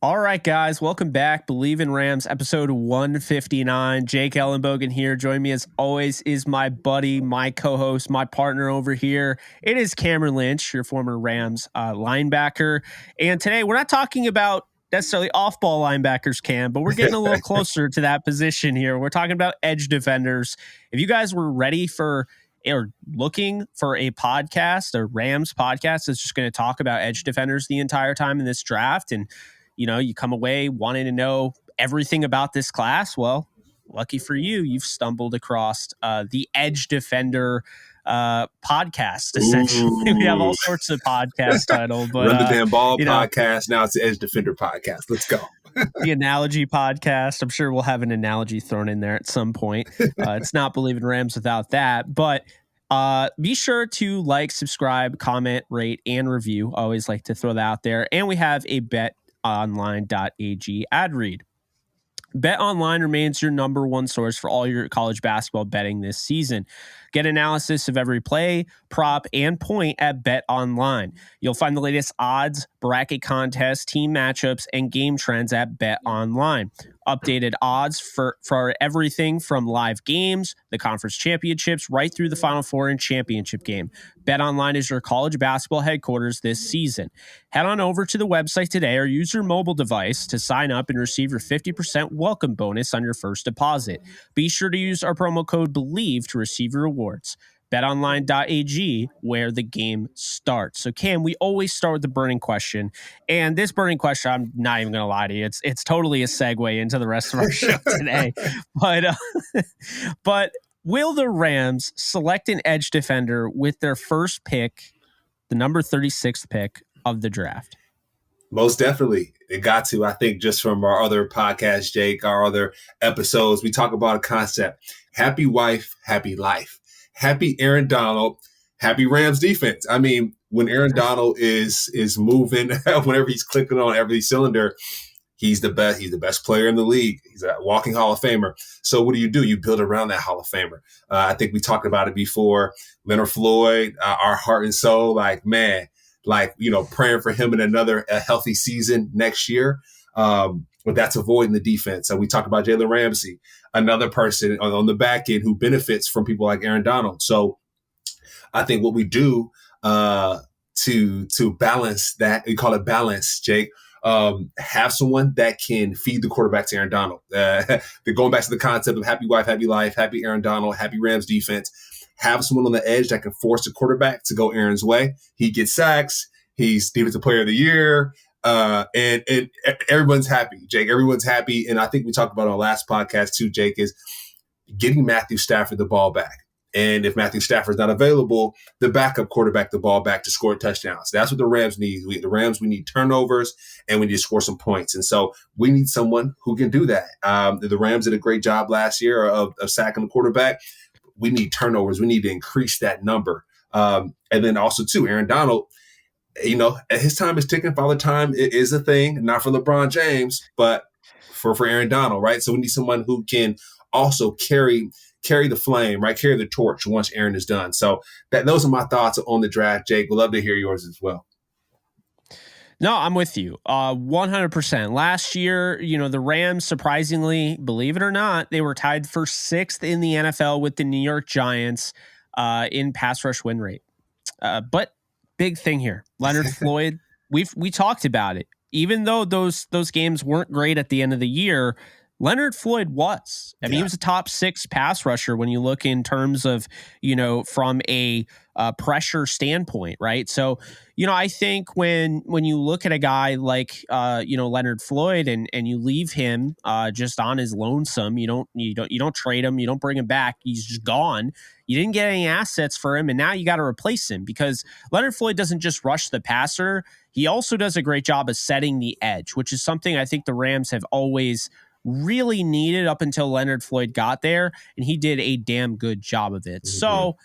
All right, guys, welcome back. Bleav in Rams, episode 159. Jake Ellenbogen here. Join me as always is my buddy, my co-host, my partner over here. It is Cameron Lynch, your former Rams linebacker. And today we're not talking about necessarily off-ball linebackers, Cam, but we're getting a little closer to that position here. We're talking about edge defenders. If you guys were ready for or looking for a podcast, a Rams podcast that's just going to talk about edge defenders the entire time in this draft, and you come away wanting to know everything about this class, well, lucky for you, you've stumbled across the Edge Defender podcast, essentially. We have all sorts of podcast titles. But, Run the Damn Ball podcast. Now it's the Edge Defender podcast. Let's go. The Analogy podcast. I'm sure we'll have an analogy thrown in there at some point. It's not Bleav in Rams without that. But be sure to like, subscribe, comment, rate, and review. Always like to throw that out there. And we have a betonline.ag ad read. BetOnline remains your number one source for all your college basketball betting this season. Get analysis of every play, prop, and point at BetOnline. You'll find the latest odds, bracket contests, team matchups, and game trends at BetOnline. Updated odds for everything from live games, the conference championships, right through the Final Four and championship game. BetOnline is your college basketball headquarters this season. Head on over to the website today or use your mobile device to sign up and receive your 50% welcome bonus on your first deposit. Be sure to use our promo code BLEAV to receive your rewards. betonline.ag, where the game starts. So, Cam, we always start with the burning question. And this burning question, I'm not even going to lie to you, it's totally a segue into the rest of our show today. But will the Rams select an edge defender with their first pick, the number 36th pick of the draft? Most definitely. It got to. I think just from our other podcasts, Jake, our other episodes, we talk about a concept. Happy wife, happy life. Happy Aaron Donald, happy Rams defense. I mean, when Aaron Donald is moving, whenever he's clicking on every cylinder, he's the best. He's the best player in the league. He's a walking Hall of Famer. So what do? You build around that Hall of Famer. I think we talked about it before. Leonard Floyd, our heart and soul, praying for him in another healthy season next year. But that's avoiding the defense. So we talked about Jalen Ramsey, another person on the back end who benefits from people like Aaron Donald. So I think what we do to balance that, we call it balance, Jake, have someone that can feed the quarterback to Aaron Donald. Going back to the concept of happy wife, happy life, happy Aaron Donald, happy Rams defense. Have someone on the edge that can force the quarterback to go Aaron's way. He gets sacks. He's defensive player of the year. And everyone's happy, Jake. Everyone's happy. And I think we talked about on our last podcast too, Jake, is getting Matthew Stafford the ball back. And if Matthew Stafford's not available, the backup quarterback the ball back to score touchdowns. That's what the Rams need. We need turnovers and we need to score some points. And so we need someone who can do that. The Rams did a great job last year of sacking the quarterback. We need turnovers. We need to increase that number. And then also too, Aaron Donald, his time is ticking. Father time is a thing, not for LeBron James, but for Aaron Donald, right? So we need someone who can also carry the flame, right? Carry the torch once Aaron is done. So those are my thoughts on the draft, Jake. We'd love to hear yours as well. No, I'm with you 100%. Last year, the Rams, surprisingly, believe it or not, they were tied for 6th in the NFL with the New York Giants in pass rush win rate. But big thing here, Leonard Floyd, we talked about it. Even though those games weren't great at the end of the year, Leonard Floyd was. I mean, he was a top 6 pass rusher when you look in terms of, from a pressure standpoint, right? So, I think when you look at a guy like, Leonard Floyd and you leave him just on his lonesome, you don't trade him, you don't bring him back, he's just gone. You didn't get any assets for him, and now you got to replace him because Leonard Floyd doesn't just rush the passer. He also does a great job of setting the edge, which is something I think the Rams have always really needed up until Leonard Floyd got there, and he did a damn good job of it. Mm-hmm. So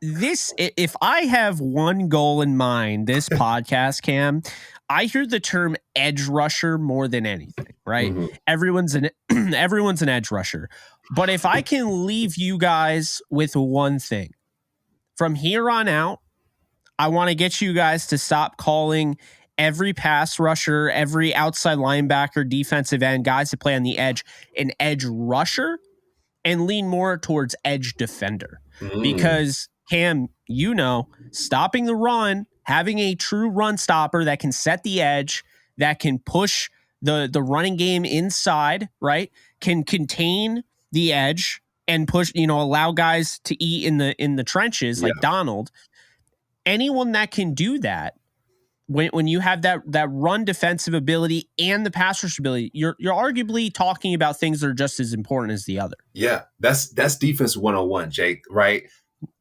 if I have one goal in mind, this podcast, Cam, I hear the term edge rusher more than anything, right? Mm-hmm. Everyone's an edge rusher. But if I can leave you guys with one thing, from here on out, I want to get you guys to stop calling every pass rusher, every outside linebacker, defensive end, guys that play on the edge, an edge rusher, and lean more towards edge defender. Because Cam, stopping the run, having a true run stopper that can set the edge, that can push the running game inside, right? Can contain the edge and push, allow guys to eat in the trenches like Donald. Anyone that can do that, when you have that run defensive ability and the pass rush ability, you're arguably talking about things that are just as important as the other. Yeah, that's defense 101, Jake, right?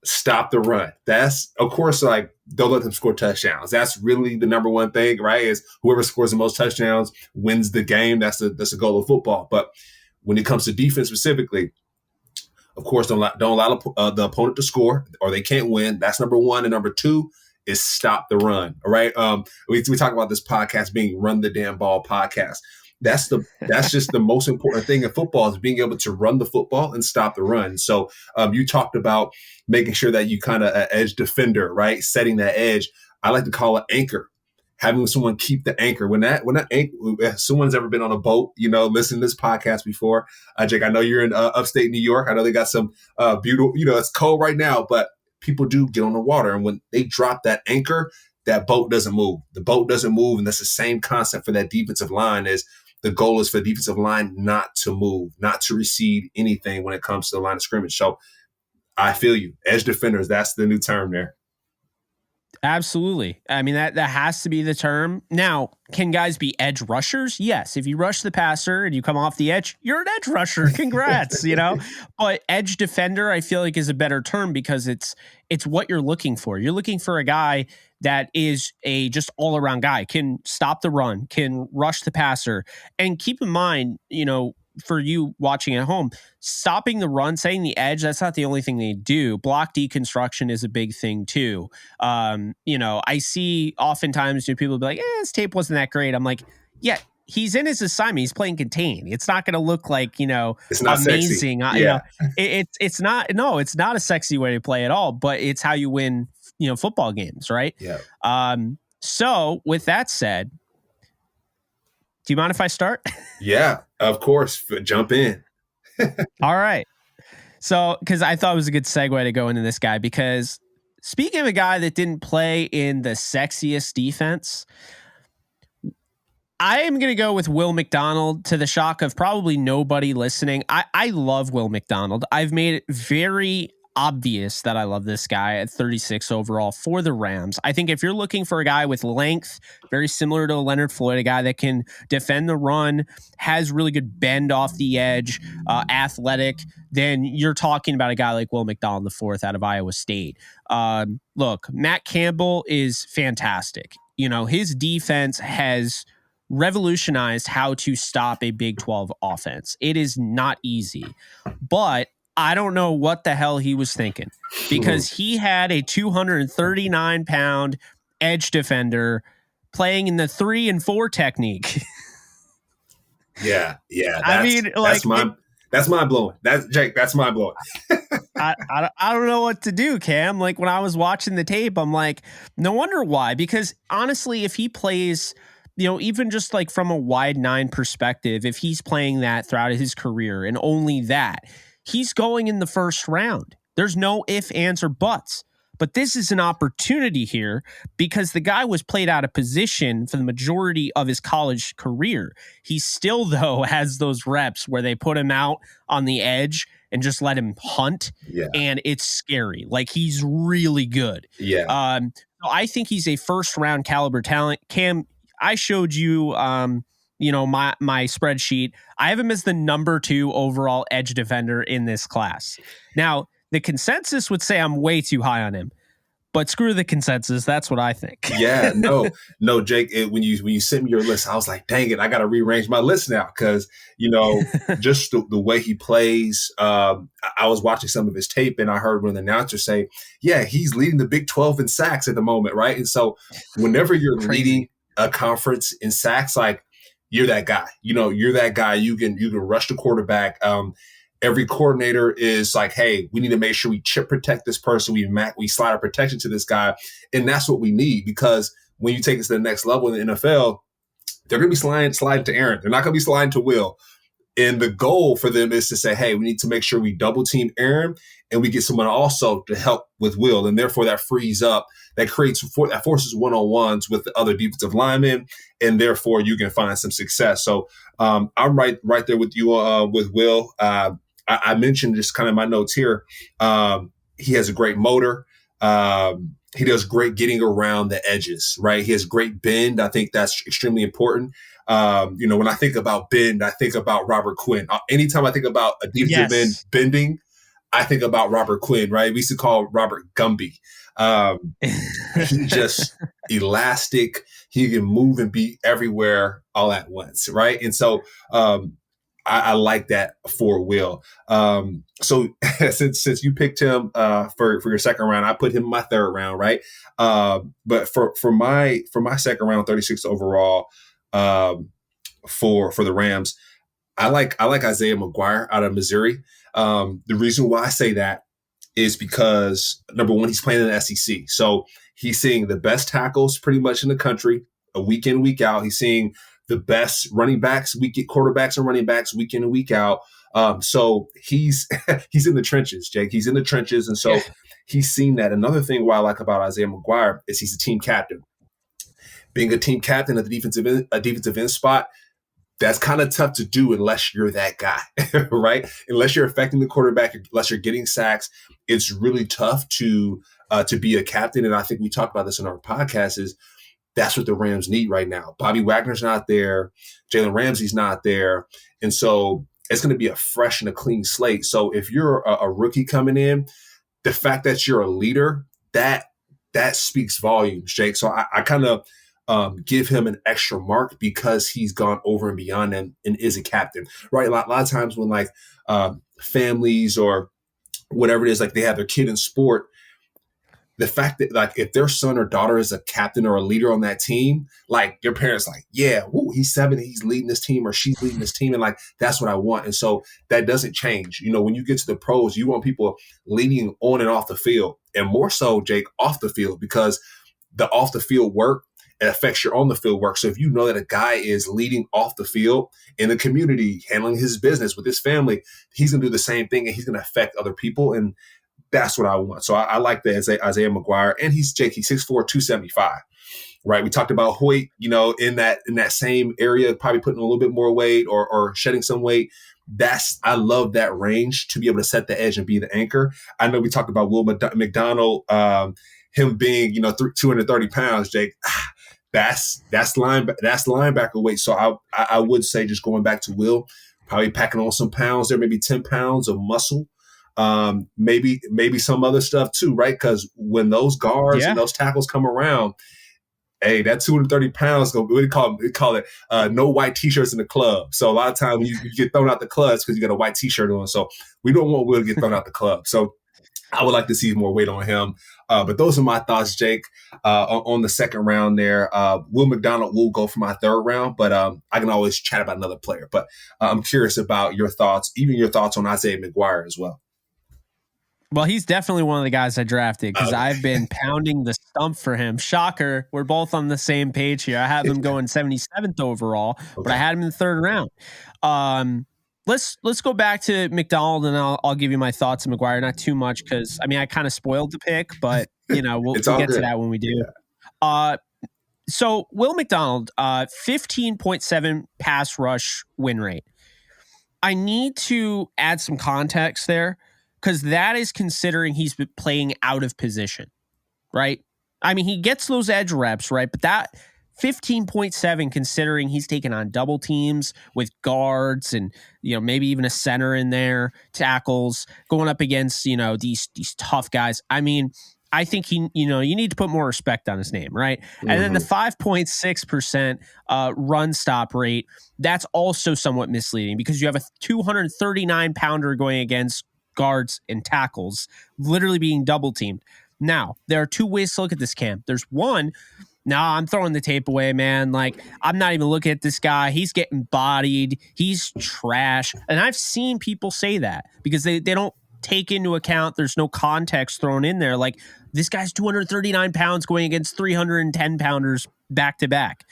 Stop the run. That's, of course, like, don't let them score touchdowns. That's really the number one thing, right? Is whoever scores the most touchdowns wins the game. That's the goal of football. But when it comes to defense specifically, of course, don't allow the opponent to score, or they can't win. That's number one. And number two is stop the run. All right. We talk about this podcast being Run the Damn Ball podcast. That's just the most important thing in football, is being able to run the football and stop the run. So you talked about making sure that you kind of edge defender, right? Setting that edge. I like to call it anchor. Having someone keep the anchor. When that anchor, if someone's ever been on a boat, listening to this podcast before, Jake, I know you're in upstate New York. I know they got some beautiful, it's cold right now, but people do get on the water. And when they drop that anchor, that boat doesn't move. The boat doesn't move. And that's the same concept for that defensive line. Is the goal is for the defensive line not to move, not to recede anything when it comes to the line of scrimmage. So I feel you. Edge defenders, that's the new term there. Absolutely. I mean, that has to be the term. Now, can guys be edge rushers? Yes. If you rush the passer and you come off the edge, you're an edge rusher. Congrats, But edge defender, I feel like, is a better term, because it's what you're looking for. You're looking for a guy that is a just all-around guy, can stop the run, can rush the passer. And keep in mind, for you watching at home, stopping the run, setting the edge, that's not the only thing they do. Block deconstruction is a big thing too. I see oftentimes people be like, his tape wasn't that great. I'm like, yeah, he's in his assignment. He's playing contain. It's not going to look like, it's not amazing. Sexy. Yeah. It's not a sexy way to play at all, but it's how you win, football games. Right. Yeah. So with that said, do you mind if I start? Yeah, of course. Jump in. All right. So, because I thought it was a good segue to go into this guy, because speaking of a guy that didn't play in the sexiest defense, I am going to go with Will McDonald, to the shock of probably nobody listening. I love Will McDonald. I've made it very obvious that I love this guy at 36 overall for the Rams. I think if you're looking for a guy with length, very similar to Leonard Floyd, a guy that can defend the run, has really good bend off the edge, athletic, then you're talking about a guy like Will McDonald, the fourth out of Iowa State. Look, Matt Campbell is fantastic. His defense has revolutionized how to stop a Big 12 offense. It is not easy, but I don't know what the hell he was thinking, because he had a 239-pound edge defender playing in the 3 and 4 technique. Yeah. That's mind blowing. That's mind blowing. I don't know what to do, Cam. Like, when I was watching the tape, I'm like, no wonder why. Because honestly, if he plays, even just like from a wide 9 perspective, if he's playing that throughout his career and only that, he's going in the first round. There's no ifs, ands, or buts. But this is an opportunity here, because the guy was played out of position for the majority of his college career. He still, though, has those reps where they put him out on the edge and just let him hunt. Yeah. And it's scary. Like, he's really good. Yeah. So I think he's a first round caliber talent. Cam, I showed you my spreadsheet. I have him as the number 2 overall edge defender in this class. Now, the consensus would say I'm way too high on him, but screw the consensus. That's what I think. Yeah, no, Jake. When you sent me your list, I was like, dang it, I got to rearrange my list now, because just the way he plays. I was watching some of his tape, and I heard one of the announcers say, "Yeah, he's leading the Big 12 in sacks at the moment, right?" And so, whenever you're leading a conference in sacks, like, you're that guy. You're that guy. You can rush the quarterback. Every coordinator is like, hey, we need to make sure we chip protect this person. We slide our protection to this guy. And that's what we need, because when you take it to the next level in the NFL, they're going to be sliding to Aaron. They're not going to be sliding to Will. And the goal for them is to say, hey, we need to make sure we double team Aaron and we get someone also to help with Will. And therefore that frees up, that forces one-on-ones with the other defensive linemen. And therefore you can find some success. So I'm right there with you with Will. I mentioned just kind of my notes here. He has a great motor. He does great getting around the edges, right? He has great bend. I think that's extremely important. When I think about bend, I think about Robert Quinn. Anytime I think about a defensive end bending, I think about Robert Quinn, right? We used to call Robert Gumby. He's just elastic. He can move and be everywhere all at once, right? And so I like that for Will. So since you picked him for your second round, I put him in my third round, right? But for my second round, 36th overall, for the Rams, I like Isaiah McGuire out of Missouri. The reason why I say that is because, number one, he's playing in the SEC. So he's seeing the best tackles pretty much in the country, a week in, week out. He's seeing the best running backs, quarterbacks and running backs week in and week out. So he's in the trenches, Jake. He's in the trenches. And so he's seen that. Another thing what I like about Isaiah McGuire is he's a team captain. Being a team captain at the defensive end spot, that's kind of tough to do unless you're that guy, right? Unless you're affecting the quarterback, unless you're getting sacks, it's really tough to be a captain. And I think we talked about this in our podcast is that's what the Rams need right now. Bobby Wagner's not there. Jalen Ramsey's not there. And so it's going to be a fresh and a clean slate. So if you're a rookie coming in, the fact that you're a leader, that speaks volumes, Jake. So I kind of give him an extra mark because he's gone over and beyond and is a captain, right? A lot of times when like families or whatever it is, like they have their kid in sport, the fact that like if their son or daughter is a captain or a leader on that team, like your parents like, yeah, woo, he's 7, he's leading this team or she's leading this team. And like, that's what I want. And so that doesn't change. When you get to the pros, you want people leading on and off the field, and more so, Jake, off the field, because the off the field work, it affects your on the field work. So if you know that a guy is leading off the field in the community, handling his business with his family, he's going to do the same thing and he's going to affect other people. And that's what I want. So I like that Isaiah McGuire. And he's 6'4", 275, right? We talked about Hoyt, in that same area, probably putting a little bit more weight or shedding some weight. I love that range to be able to set the edge and be the anchor. I know we talked about Will McDonald, him being, 230 pounds, Jake. That's linebacker weight. So I would say, just going back to Will, probably packing on some pounds there, maybe 10 pounds of muscle, maybe some other stuff too, right? Because when those guards and those tackles come around, hey, that 230 pounds, we call it no white t-shirts in the club. So a lot of times you get thrown out the clubs because you got a white t-shirt on. So we don't want Will to get thrown out the club. So I would like to see more weight on him. But those are my thoughts, Jake, on the second round there. Will McDonald will go for my third round, but I can always chat about another player. But I'm curious about your thoughts, even your thoughts on Isaiah McGuire as well. Well, he's definitely one of the guys I drafted because I've been pounding the stump for him. Shocker, we're both on the same page here. I have him going 77th overall, but I had him in the third round. Let's go back to McDonald, and I'll give you my thoughts on McGuire. Not too much because I kind of spoiled the pick, but we'll get to that when we do. Yeah. So Will McDonald, 15.7 pass rush win rate. I need to add some context there because that is considering he's been playing out of position, right? He gets those edge reps, right? But that 15.7, considering he's taken on double teams with guards and, maybe even a center in there, tackles, going up against, these tough guys. I think you need to put more respect on his name, right? Mm-hmm. And then the 5.6% run stop rate, that's also somewhat misleading because you have a 239 pounder going against guards and tackles, literally being double teamed. Now, there are two ways to look at this, Cam. There's one, I'm throwing the tape away, man. Like, I'm not even looking at this guy. He's getting bodied. He's trash. And I've seen people say that because they don't take into account, there's no context thrown in there. Like, this guy's 239 pounds going against 310 pounders back to back.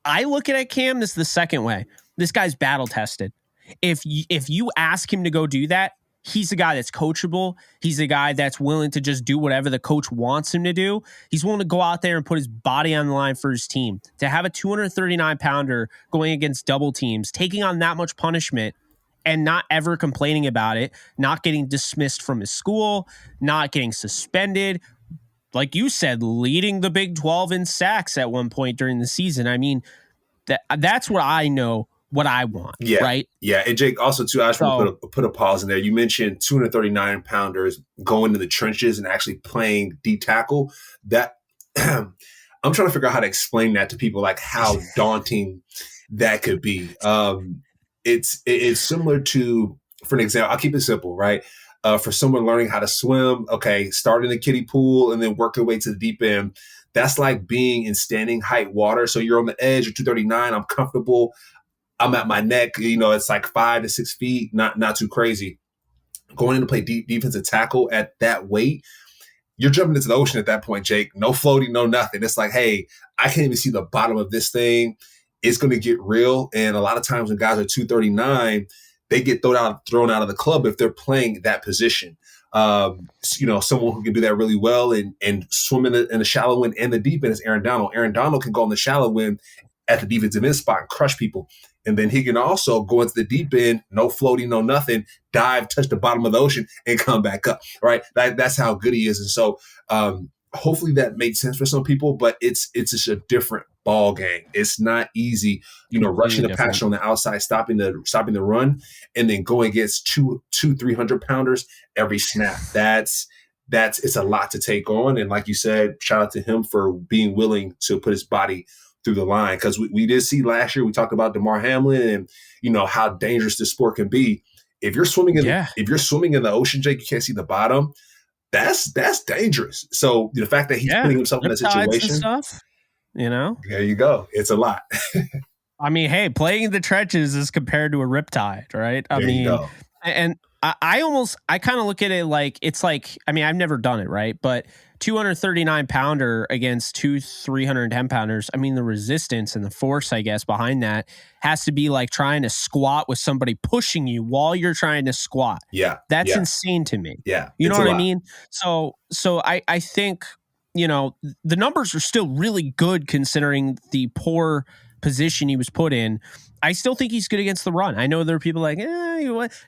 I look at Cam this the second way. This guy's battle tested. If you ask him to go do that, he's a guy that's coachable. He's a guy that's willing to just do whatever the coach wants him to do. He's willing to go out there and put his body on the line for his team. To have a 239 pounder going against double teams, taking on that much punishment and not ever complaining about it, not getting dismissed from his school, not getting suspended. Like you said, leading the Big 12 in sacks at one point during the season. I mean, that's what I know, what I want, right? Yeah, and Jake, also, too, I just want to put a pause in there. You mentioned 239-pounders going to the trenches and actually playing D tackle. That I'm trying to figure out how to explain that to people, like how daunting that could be. It's similar to, for an example, I'll keep it simple, right? For someone learning how to swim, okay, start in the kiddie pool and then work your way to the deep end. That's like being in standing height water. So you're on the edge, you're 239, I'm comfortable, I'm at my neck, it's like 5 to 6 feet, not too crazy. Going in to play defensive tackle at that weight, you're jumping into the ocean at that point, Jake. No floating, no nothing. It's like, hey, I can't even see the bottom of this thing. It's going to get real. And a lot of times when guys are 239, they get thrown out of the club if they're playing that position. Someone who can do that really well and swim in the shallow end and the deep end is Aaron Donald. Aaron Donald can go in the shallow end at the defensive end spot and crush people. And then he can also go into the deep end, no floating, no nothing, dive, touch the bottom of the ocean, and come back up, right? That's how good he is. And so hopefully that makes sense for some people, but it's just a different ball game. It's not easy, rushing the passer on the outside, stopping the run, and then going against 300 pounders every snap. It's a lot to take on. And like you said, shout out to him for being willing to put his body through the line. Because we did see last year, we talked about DeMar Hamlin and how dangerous this sport can be. If you're swimming in the ocean, Jake, you can't see the bottom. That's dangerous. So the fact that he's putting himself in a situation, stuff, there you go. It's a lot. I mean, hey, playing in the trenches is compared to a riptide, right? There you go. And I kind of look at it like, it's like, I mean, I've never done it, right? But 239 pounder against 310 pounders. I mean, the resistance and the force, I guess, behind that has to be like trying to squat with somebody pushing you while you're trying to squat. Yeah. That's insane to me. Yeah. You know what I mean? So I think, the numbers are still really good considering the poor position he was put in. I still think he's good against the run. I know there are people like,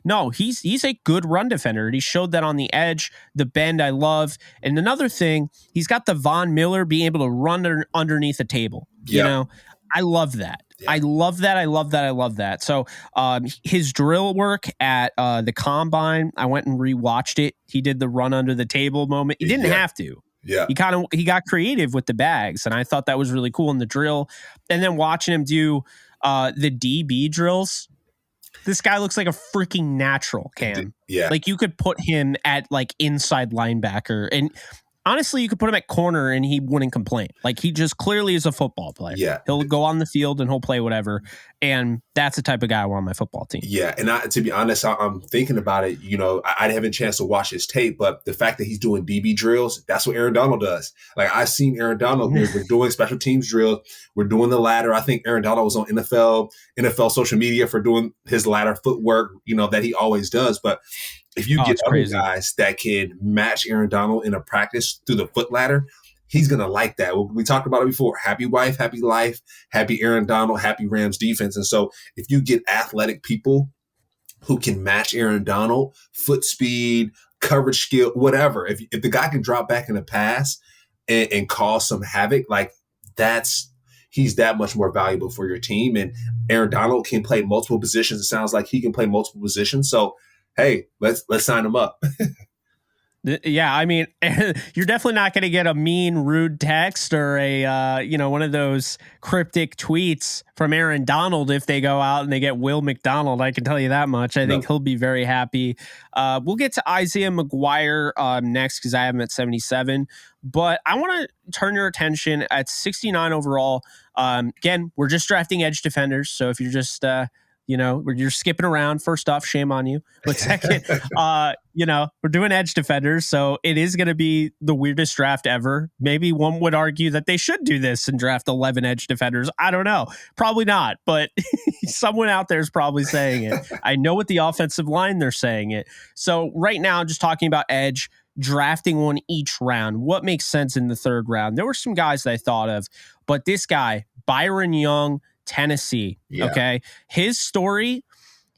no, he's a good run defender. And he showed that on the edge, the bend I love. And another thing, he's got the Von Miller being able to run underneath a table. I love that. Yeah. I love that. So his drill work at the combine, I went and rewatched it. He did the run under the table moment. He didn't have to. Yeah. He got creative with the bags, and I thought that was really cool in the drill. And then watching him do the DB drills, this guy looks like a freaking natural, Cam. Yeah. Like you could put him at like inside linebacker, and honestly, you could put him at corner and he wouldn't complain. Like he just clearly is a football player. Yeah. He'll go on the field and he'll play whatever. And that's the type of guy I want on my football team. Yeah. And to be honest, I'm thinking about it. I didn't have a chance to watch his tape, but the fact that he's doing DB drills, that's what Aaron Donald does. Like I've seen Aaron Donald, we're doing special teams drills. We're doing the ladder. I think Aaron Donald was on NFL social media for doing his ladder footwork, that he always does. But if you get other guys that can match Aaron Donald in a practice through the foot ladder, he's going to like that. We talked about it before. Happy wife, happy life, happy Aaron Donald, happy Rams defense. And so if you get athletic people who can match Aaron Donald, foot speed, coverage skill, whatever, if the guy can drop back in a pass and cause some havoc, like he's that much more valuable for your team. And Aaron Donald can play multiple positions. It sounds like he can play multiple positions. So, hey, let's sign him up. Yeah, I mean, you're definitely not going to get a mean, rude text or a one of those cryptic tweets from Aaron Donald if they go out and they get Will McDonald. I can tell you that much. I think he'll be very happy. We'll get to Isaiah McGuire next because I have him at 77. But I want to turn your attention at 69 overall. Again, we're just drafting edge defenders. So if you're just You're skipping around. First off, shame on you. But second, we're doing edge defenders. So it is going to be the weirdest draft ever. Maybe one would argue that they should do this and draft 11 edge defenders. I don't know. Probably not. But someone out there is probably saying it. I know with the offensive line, they're saying it. So right now, just talking about edge, drafting one each round. What makes sense in the third round? There were some guys that I thought of, but this guy, Byron Young, Tennessee. Yeah. Okay. His story,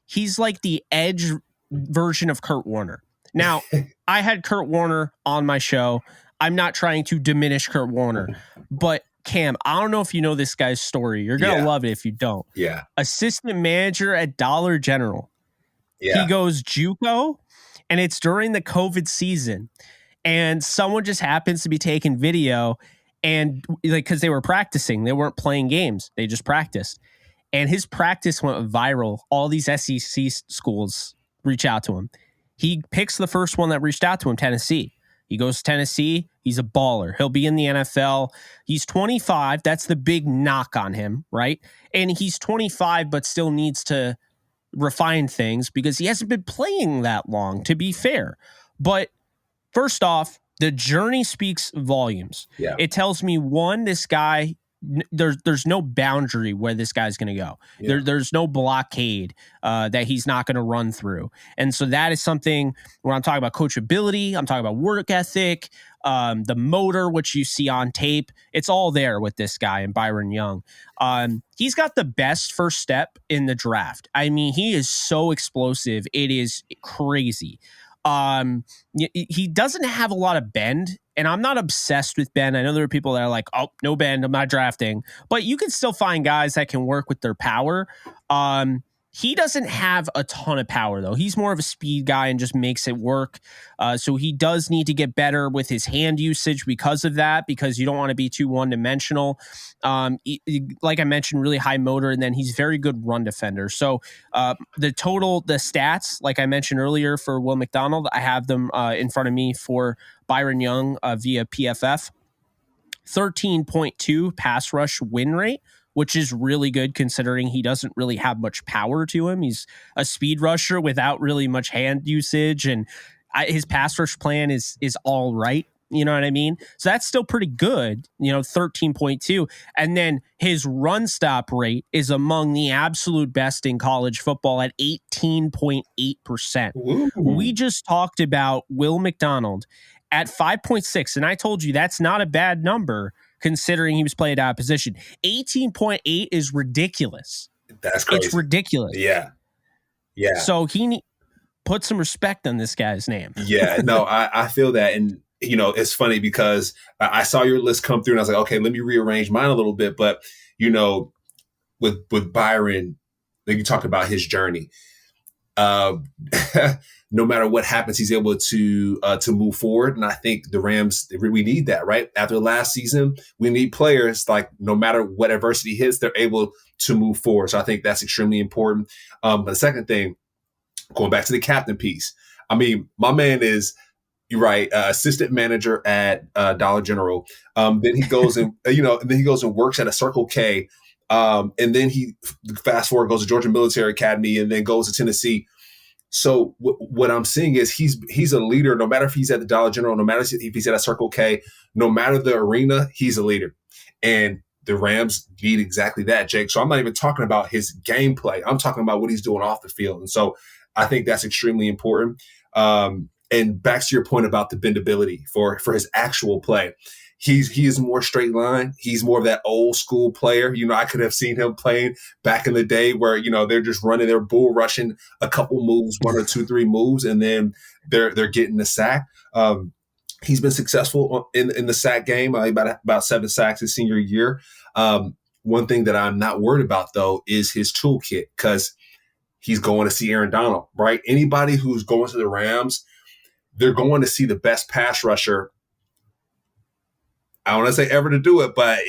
he's like the edge version of Kurt Warner. Now, I had Kurt Warner on my show. I'm not trying to diminish Kurt Warner, but Cam, I don't know if you know this guy's story. You're going to love it if you don't. Yeah. Assistant manager at Dollar General. Yeah. He goes JUCO, and it's during the COVID season. And someone just happens to be taking video, and because they were practicing, they weren't playing games. They just practiced. And his practice went viral. All these SEC schools reach out to him. He picks the first one that reached out to him, Tennessee. He goes to Tennessee. He's a baller. He'll be in the NFL. He's 25. That's the big knock on him, right? And he's 25, but still needs to refine things because he hasn't been playing that long, to be fair. But first off, the journey speaks volumes. Yeah. It tells me, one, this guy, there's no boundary where this guy's going to go. Yeah. There's no blockade that he's not going to run through. And so that is something where I'm talking about coachability. I'm talking about work ethic, the motor, which you see on tape. It's all there with this guy and Byron Young. He's got the best first step in the draft. I mean, he is so explosive. It is crazy. He doesn't have a lot of bend, and I'm not obsessed with bend. I know there are people that are like, oh, no bend, I'm not drafting, but you can still find guys that can work with their power. He doesn't have a ton of power, though. He's more of a speed guy and just makes it work. So he does need to get better with his hand usage because of that, because you don't want to be too one-dimensional. Like I mentioned, really high motor, and then he's very good run defender. So the stats, like I mentioned earlier for Will McDonald, I have them in front of me for Byron Young via PFF. 13.2 pass rush win rate, which is really good considering he doesn't really have much power to him. He's a speed rusher without really much hand usage, and his pass rush plan is all right. You know what I mean? So that's still pretty good, 13.2. And then his run stop rate is among the absolute best in college football at 18.8%. Ooh. We just talked about Will McDonald at 5.6, and I told you that's not a bad number considering he was playing out of position. 18.8 is ridiculous. That's crazy. It's ridiculous. Yeah. Yeah. So he put some respect on this guy's name. Yeah, no, I feel that. And, it's funny because I saw your list come through and I was like, okay, let me rearrange mine a little bit. But, with Byron, like you talked about his journey. No matter what happens, he's able to move forward. And I think the Rams, we need that, right? After last season, we need players like no matter what adversity hits, they're able to move forward. So I think that's extremely important. But the second thing, going back to the captain piece, I mean, my man is, you're right, assistant manager at Dollar General. Then he goes and, works at a Circle K. And then he fast forward, goes to Georgia Military Academy and then goes to Tennessee. So what I'm seeing is he's a leader, no matter if he's at the Dollar General, no matter if he's at a Circle K, no matter the arena, he's a leader. And the Rams need exactly that, Jake. So I'm not even talking about his gameplay. I'm talking about what he's doing off the field. And so I think that's extremely important. And back to your point about the bendability for his actual play. He is more straight line. He's more of that old school player. I could have seen him playing back in the day where, they're just running, they're bull rushing a couple moves, 1 or 2, 3 moves, and then they're getting the sack. He's been successful in the sack game, about 7 sacks his senior year. One thing that I'm not worried about, though, is his toolkit because he's going to see Aaron Donald, right? Anybody who's going to the Rams, they're going to see the best pass rusher. I want to say ever to do it, but,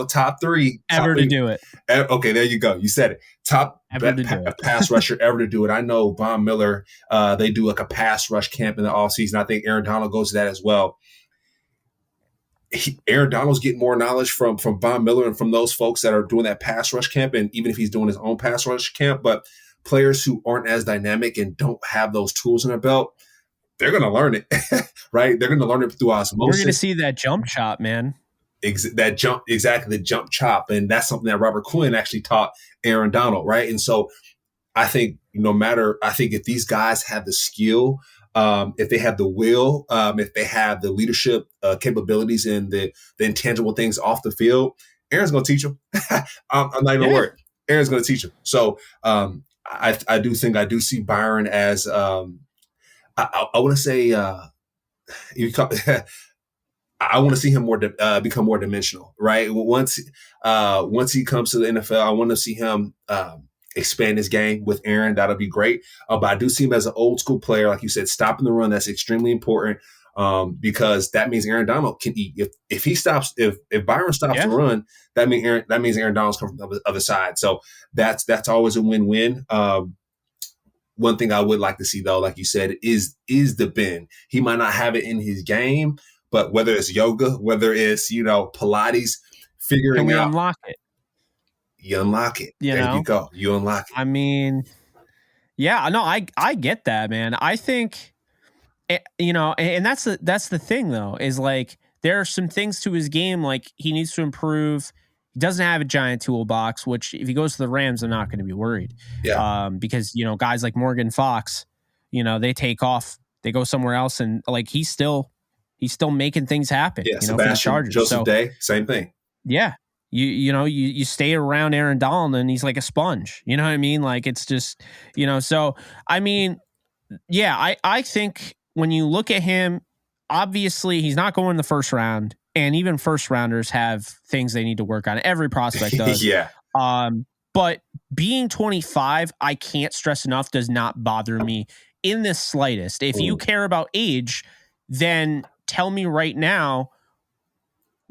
top 3. Ever to do it. Okay, there you go. You said it. Top pass rusher ever to do it. I know Von Miller, they do like a pass rush camp in the offseason. I think Aaron Donald goes to that as well. Aaron Donald's getting more knowledge from Von Miller and from those folks that are doing that pass rush camp, and even if he's doing his own pass rush camp. But players who aren't as dynamic and don't have those tools in their belt, they're going to learn it, right? They're going to learn it through osmosis. We're going to see that jump chop, man. The jump chop. And that's something that Robert Quinn actually taught Aaron Donald, right? And so I think if these guys have the skill, if they have the will, if they have the leadership capabilities and the intangible things off the field, Aaron's going to teach them. I'm not even worried. Aaron's going to teach them. So I do see Byron as I want to say I want to see him become more dimensional, right? Once he comes to the NFL, I want to see him expand his game with Aaron. That'll be great. But I do see him as an old school player, like you said, stopping the run. That's extremely important because that means Aaron Donald can eat. If Byron stops the run, that means Aaron Donald's coming from the other side. So that's always a win-win. One thing I would like to see, though, like you said, is the bend. He might not have it in his game, but whether it's yoga, whether it's Pilates, figuring out, unlock it. You unlock it. There you go. You unlock it. I mean, yeah, no, I get that, man. I think, and that's the thing, though, is like there are some things to his game like he needs to improve. He doesn't have a giant toolbox, which if he goes to the Rams, I'm not going to be worried. Yeah. Because guys like Morgan Fox, they take off, they go somewhere else, and like he's still making things happen. Yeah. For the Chargers. Joseph Day, same thing. Yeah. You stay around Aaron Donald and he's like a sponge. You know what I mean? Like it's just, so I mean, yeah, I think when you look at him, obviously he's not going in the first round, and even first rounders have things they need to work on. Every prospect does. Yeah. But being 25, I can't stress enough, does not bother me in the slightest. If you care about age, then tell me right now,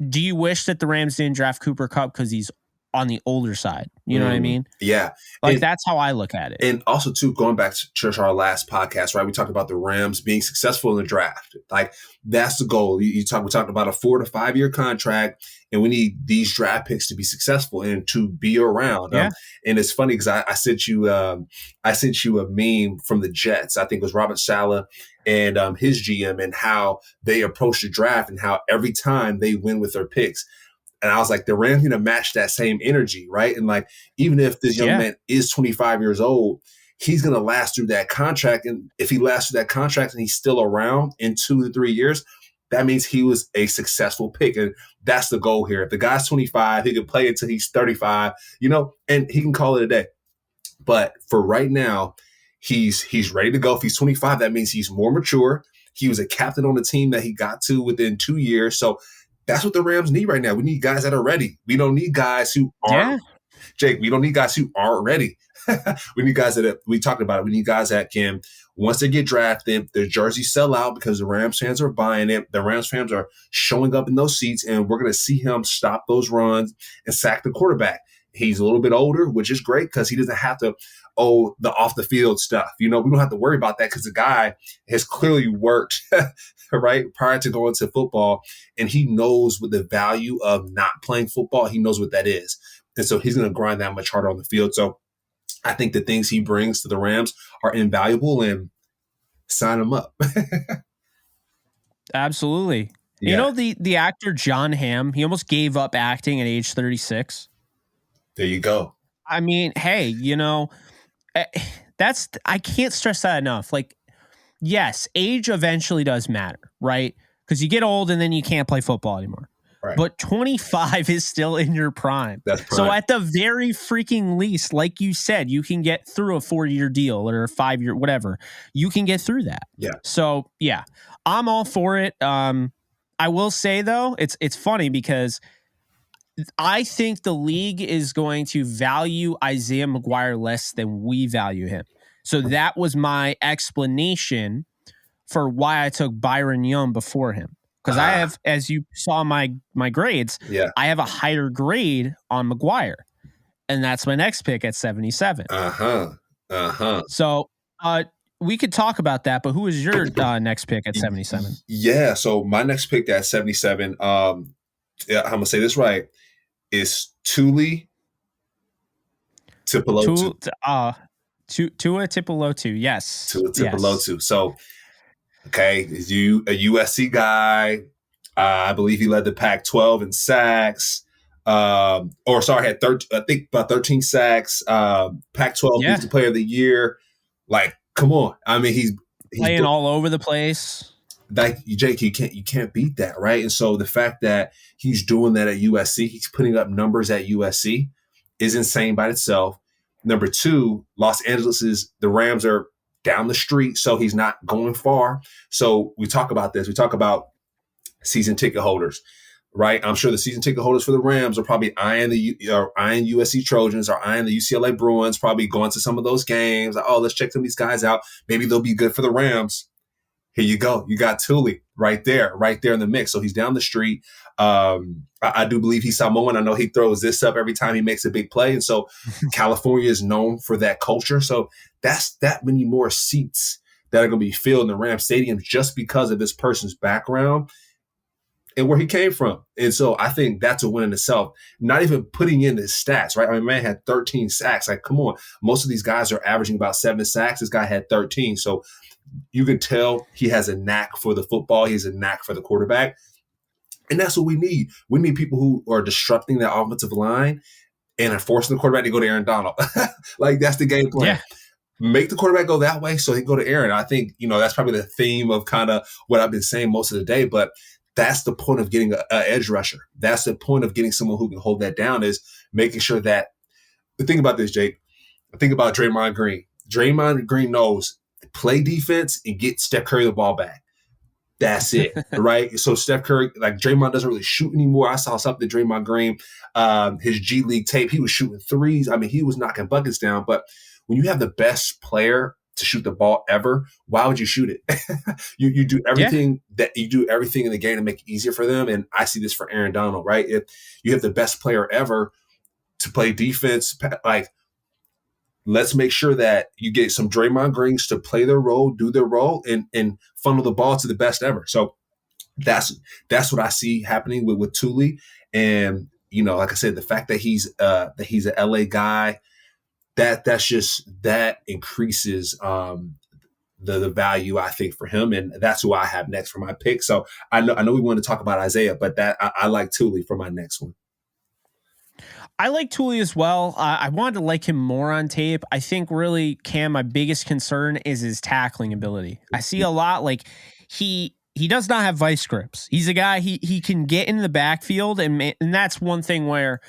do you wish that the Rams didn't draft Cooper Kupp because he's on the older side? You know what I mean? Yeah. That's how I look at it. And also, too, going back to our last podcast, right? We talked about the Rams being successful in the draft. Like, that's the goal. We talked about a 4 to 5 year contract, and we need these draft picks to be successful and to be around. Yeah. And it's funny because I sent you a meme from the Jets. I think it was Robert Saleh and his GM, and how they approach the draft and how every time they win with their picks. And I was like, the Rams need to match that same energy, right? And like, even if this young man is 25 years old, he's going to last through that contract. And if he lasts through that contract and he's still around in 2 to 3 years, that means he was a successful pick. And that's the goal here. If the guy's 25, he can play until he's 35, and he can call it a day. But for right now, he's ready to go. If he's 25, that means he's more mature. He was a captain on the team that he got to within 2 years. So that's what the Rams need right now. We need guys that are ready. We don't need guys who aren't. Jake, we don't need guys who aren't ready. We need guys we talked about it. We need guys that can, once they get drafted, their jerseys sell out because the Rams fans are buying it. The Rams fans are showing up in those seats, and we're going to see him stop those runs and sack the quarterback. He's a little bit older, which is great because he doesn't have to the off the field stuff. We don't have to worry about that because the guy has clearly worked right prior to going to football, and he knows what the value of not playing football. He knows what that is, and so he's going to grind that much harder on the field. So I think the things he brings to the Rams are invaluable, and sign him up. Absolutely. Yeah. The actor John Hamm, he almost gave up acting at age 36. There you go. I mean, hey, I can't stress that enough. Like, yes, age eventually does matter, right? Because you get old and then you can't play football anymore. Right. But 25 is still in your prime. That's prime. So at the very freaking least, like you said, you can get through a 4-year deal or a 5-year, whatever. You can get through that. Yeah. So yeah, I'm all for it. I will say though, it's funny because I think the league is going to value Isaiah McGuire less than we value him. So that was my explanation for why I took Byron Young before him. Because I have, as you saw my grades, I have a higher grade on McGuire. And that's my next pick at 77. So we could talk about that, but who is your next pick at 77? Yeah, so my next pick at 77, I'm going to say this right, is Tuli Tuipulotu. Tua Tipolotu. Yes. Tua Yes. Tipolotu. So, okay, is you a USC guy? I Bleav he led the Pac-12 in sacks. Had 13. I think about 13 sacks. Pac-12 Yeah. Defensive Player of the Year. Like, come on. I mean, he's playing all over the place. Like, Jake, you can't beat that, right? And so the fact that he's doing that at USC, he's putting up numbers at USC, is insane by itself. Number two, Los Angeles the Rams are down the street, so he's not going far. So we talk about this. We talk about season ticket holders, right? I'm sure the season ticket holders for the Rams are probably eyeing USC Trojans or eyeing the UCLA Bruins, probably going to some of those games. Like, oh, let's check some of these guys out. Maybe they'll be good for the Rams. Here you go. You got Thule right there in the mix. So he's down the street. I do Bleav he's Samoan. I know he throws this up every time he makes a big play. And so California is known for that culture. So that's that many more seats that are going to be filled in the Rams Stadium just because of this person's background and where he came from. And so I think that's a win in itself. Not even putting in his stats, right? I mean, man had 13 sacks. Like, come on. Most of these guys are averaging about 7 sacks. This guy had 13. So you can tell he has a knack for the football. He has a knack for the quarterback. And that's what we need. We need people who are disrupting that offensive line and are forcing the quarterback to go to Aaron Donald. Like, that's the game plan. Yeah. Make the quarterback go that way so he can go to Aaron. I think, that's probably the theme of kind of what I've been saying most of the day. But that's the point of getting an edge rusher. That's the point of getting someone who can hold that down, is making sure that – the thing about this, Jake, think about Draymond Green. Draymond Green knows – play defense and get Steph Curry the ball back. That's it, right? So Steph Curry, like, Draymond doesn't really shoot anymore. I saw something Draymond Green, his G League tape, he was shooting threes. I mean, he was knocking buckets down. But when you have the best player to shoot the ball ever, why would you shoot it? you do everything you do everything in the game to make it easier for them. And I see this for Aaron Donald, right? If you have the best player ever to play defense, like, let's make sure that you get some Draymond Greens to play their role, do their role, and funnel the ball to the best ever. So that's what I see happening with Thule. And, like I said, the fact that he's an LA guy, that increases the value, I think, for him. And that's who I have next for my pick. So I know we want to talk about Isaiah, but I like Thule for my next one. I like Thule as well. I wanted to like him more on tape. I think really, Cam, my biggest concern is his tackling ability. I see a lot, like, he does not have vice grips. He's a guy, he can get in the backfield, and that's one thing where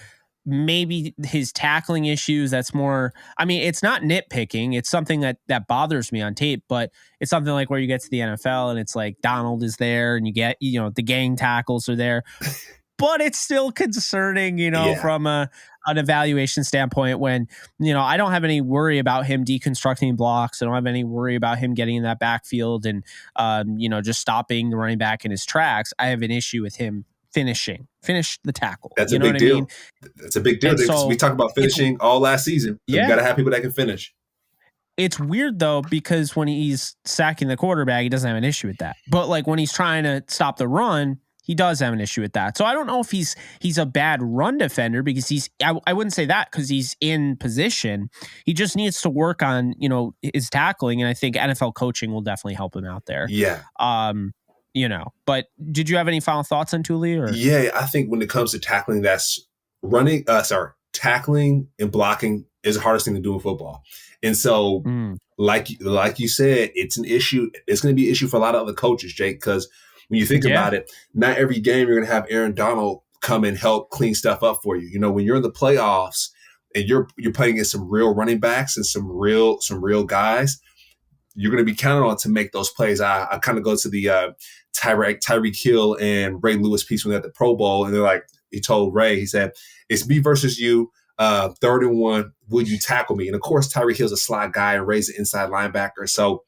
maybe his tackling issues, that's more, I mean, it's not nitpicking. It's something that bothers me on tape, but it's something like where you get to the NFL and it's like Donald is there and you get, the gang tackles are there. But it's still concerning, from an evaluation standpoint when, I don't have any worry about him deconstructing blocks. I don't have any worry about him getting in that backfield and, just stopping the running back in his tracks. I have an issue with him finish the tackle. That's a big deal. I mean? That's a big deal. So we talked about finishing all last season. So you got to have people that can finish. It's weird, though, because when he's sacking the quarterback, he doesn't have an issue with that. But, like, when he's trying to stop the run, he does have an issue with that. So I don't know if he's a bad run defender, because I wouldn't say that, because he's in position. He just needs to work on, his tackling. And I think NFL coaching will definitely help him out there. Yeah. But did you have any final thoughts on Thule? Or? Yeah, I think when it comes to tackling, tackling and blocking is the hardest thing to do in football. And so like you said, it's an issue. It's going to be an issue for a lot of other coaches, Jake, because when you think about it, not every game you're going to have Aaron Donald come and help clean stuff up for you. When you're in the playoffs and you're playing against some real running backs and some real guys, you're going to be counted on to make those plays. I kind of go to the Tyreek Hill and Ray Lewis piece when they're at the Pro Bowl, and they're like, he told Ray, he said, "It's me versus you. 3rd and 1. Will you tackle me?" And of course, Tyreek Hill's a slot guy and Ray's an inside linebacker, so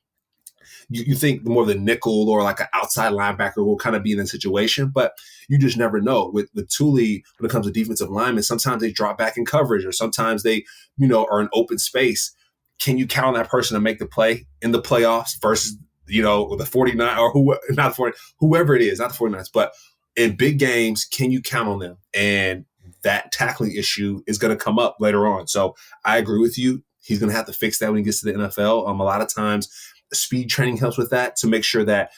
you think more of the nickel or like an outside linebacker will kind of be in that situation, but you just never know. With Thule, when it comes to defensive linemen, sometimes they drop back in coverage, or sometimes they, are in open space. Can you count on that person to make the play in the playoffs versus, the 49 or whoever it is, not the 49ers, but in big games, can you count on them? And that tackling issue is going to come up later on. So I agree with you. He's going to have to fix that when he gets to the NFL. A lot of times speed training helps with that, to make sure that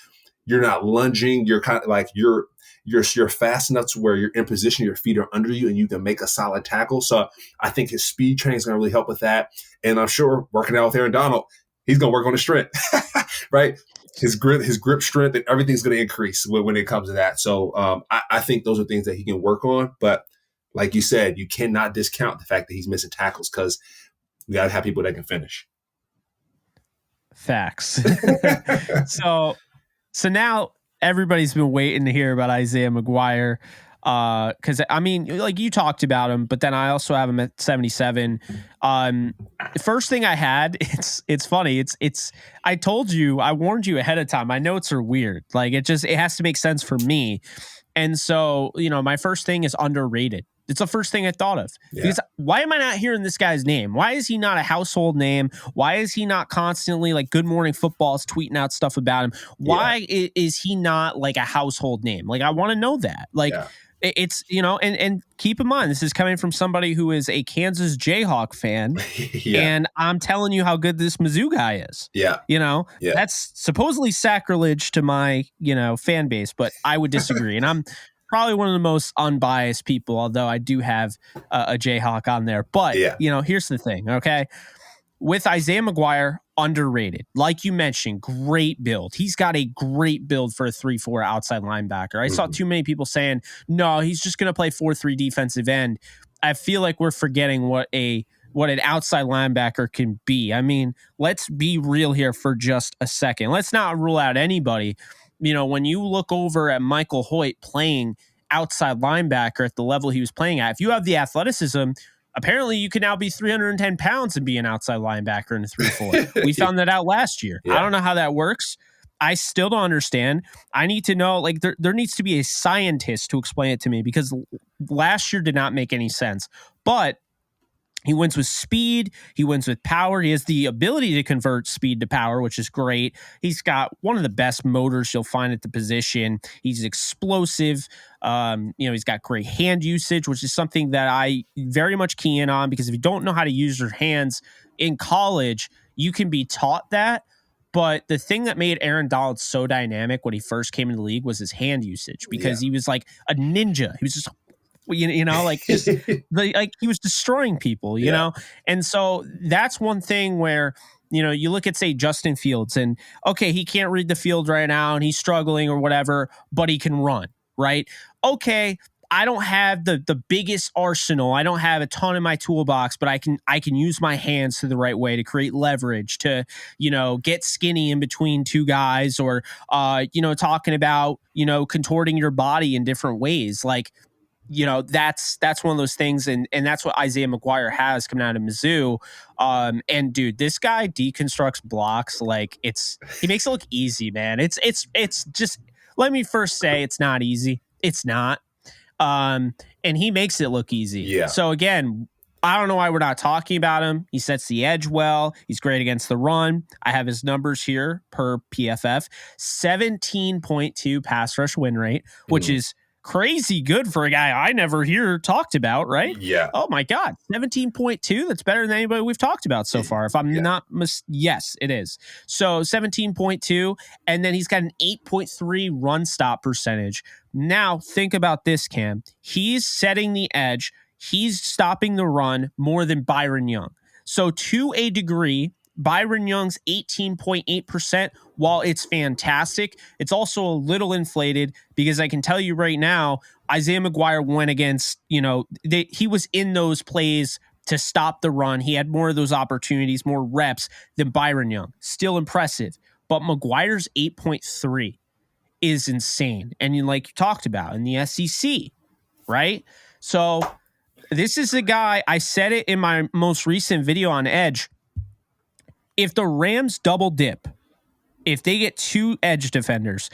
you're not lunging. You're kind of like you're fast enough to where you're in position, your feet are under you, and you can make a solid tackle. So I think his speed training is going to really help with that. And I'm sure working out with Aaron Donald, he's going to work on his strength, right? His grip strength, and everything's going to increase when it comes to that. So I think those are things that he can work on. But like you said, you cannot discount the fact that he's missing tackles, because we got to have people that can finish. Facts. So now everybody's been waiting to hear about Isaiah McGuire. Because I mean, like, you talked about him, but then I also have him at 77. First thing I had, it's funny. I told you, I warned you ahead of time. My notes are weird. Like, it has to make sense for me. And so, my first thing is underrated. It's the first thing I thought of. Yeah. Because why am I not hearing this guy's name? Why is he not a household name? Why is he not constantly, like, Good Morning Football is tweeting out stuff about him? Why is he not like a household name? Like, I want to know that. Like, it's, and keep in mind, this is coming from somebody who is a Kansas Jayhawk fan. And I'm telling you how good this Mizzou guy is. That's supposedly sacrilege to my, fan base, but I would disagree. And I'm probably one of the most unbiased people, although I do have a Jayhawk on there. But, here's the thing, okay? With Isaiah McGuire, underrated. Like you mentioned, great build. He's got a great build for a 3-4 outside linebacker. I saw too many people saying, no, he's just going to play 4-3 defensive end. I feel like we're forgetting what an outside linebacker can be. I mean, let's be real here for just a second. Let's not rule out anybody. When you look over at Michael Hoyt playing outside linebacker at the level he was playing at, if you have the athleticism, apparently you can now be 310 pounds and be an outside linebacker in a 3-4. We found that out last year. I don't know how that works. I still don't understand. I need to know, like, there needs to be a scientist to explain it to me, because last year did not make any sense. But he wins with speed. He wins with power. He has the ability to convert speed to power, which is great. He's got one of the best motors you'll find at the position. He's explosive. He's got great hand usage, which is something that I very much key in on, because if you don't know how to use your hands in college, you can be taught that. But the thing that made Aaron Donald so dynamic when he first came into the league was his hand usage, because he was like a ninja. He was just like he was destroying people, you know? And so that's one thing where, you look at, say, Justin Fields, and okay, he can't read the field right now and he's struggling or whatever, but he can run, right? Okay, I don't have the biggest arsenal. I don't have a ton in my toolbox, but I can use my hands to the right way to create leverage, to, get skinny in between two guys, or, talking about, contorting your body in different ways. Like, that's one of those things, and that's what Isaiah McGuire has coming out of Mizzou. And dude, this guy deconstructs blocks like he makes it look easy, man. It's just, let me first say, it's not easy. It's not. And he makes it look easy. Yeah. So again, I don't know why we're not talking about him. He sets the edge well. He's great against the run. I have his numbers here per PFF. 17.2 pass rush win rate, which is crazy good for a guy I never hear talked about, right? Yeah. Oh my God. 17.2. That's better than anybody we've talked about so far. If I'm not yes, it is. So 17.2. And then he's got an 8.3 run stop percentage. Now think about this, Cam. He's setting the edge. He's stopping the run more than Byron Young. So to a degree, Byron Young's 18.8%, while it's fantastic, it's also a little inflated, because I can tell you right now, Isaiah McGuire went against, he was in those plays to stop the run. He had more of those opportunities, more reps than Byron Young. Still impressive. But McGuire's 8.3 is insane. And like you talked about in the SEC, right? So this is a guy, I said it in my most recent video on Edge. If the Rams double dip, if they get two edge defenders,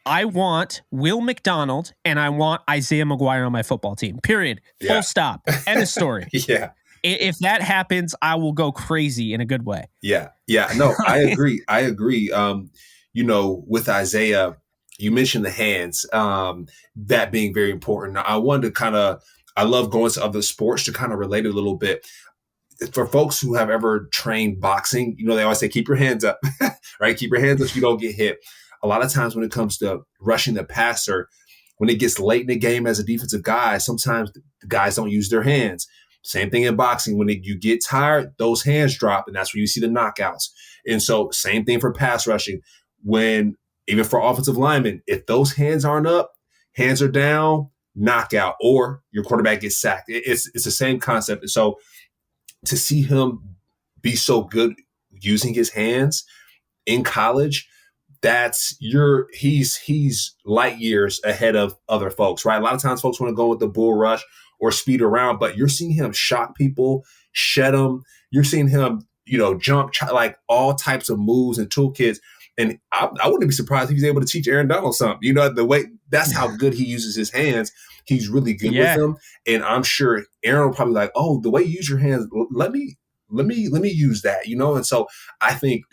I want Will McDonald and I want Isaiah McGuire on my football team. Period. Full stop. End of story. If that happens, I will go crazy in a good way. Yeah. No, I agree. With Isaiah, you mentioned the hands, that being very important. I wanted to I love going to other sports to kind of relate a little bit. for folks who have ever trained boxing, they always say, keep your hands up, right? Keep your hands up so you don't get hit. A lot of times when it comes to rushing the passer, when it gets late in the game as a defensive guy, sometimes the guys don't use their hands. Same thing in boxing. When you get tired, those hands drop, and that's where you see the knockouts. And so same thing for pass rushing. Even for offensive linemen, if those hands aren't up, hands are down, knockout, or your quarterback gets sacked. It's the same concept. And so to see him be so good using his hands in college, he's light years ahead of other folks, right? A lot of times folks want to go with the bull rush or speed around, but you're seeing him shock people, shed them. You're seeing him, jump, like all types of moves and toolkits. And I wouldn't be surprised if he's able to teach Aaron Donald something. The way that's how good he uses his hands. He's really good with them. And I'm sure Aaron will probably like, oh, the way you use your hands, let me use that, And so I think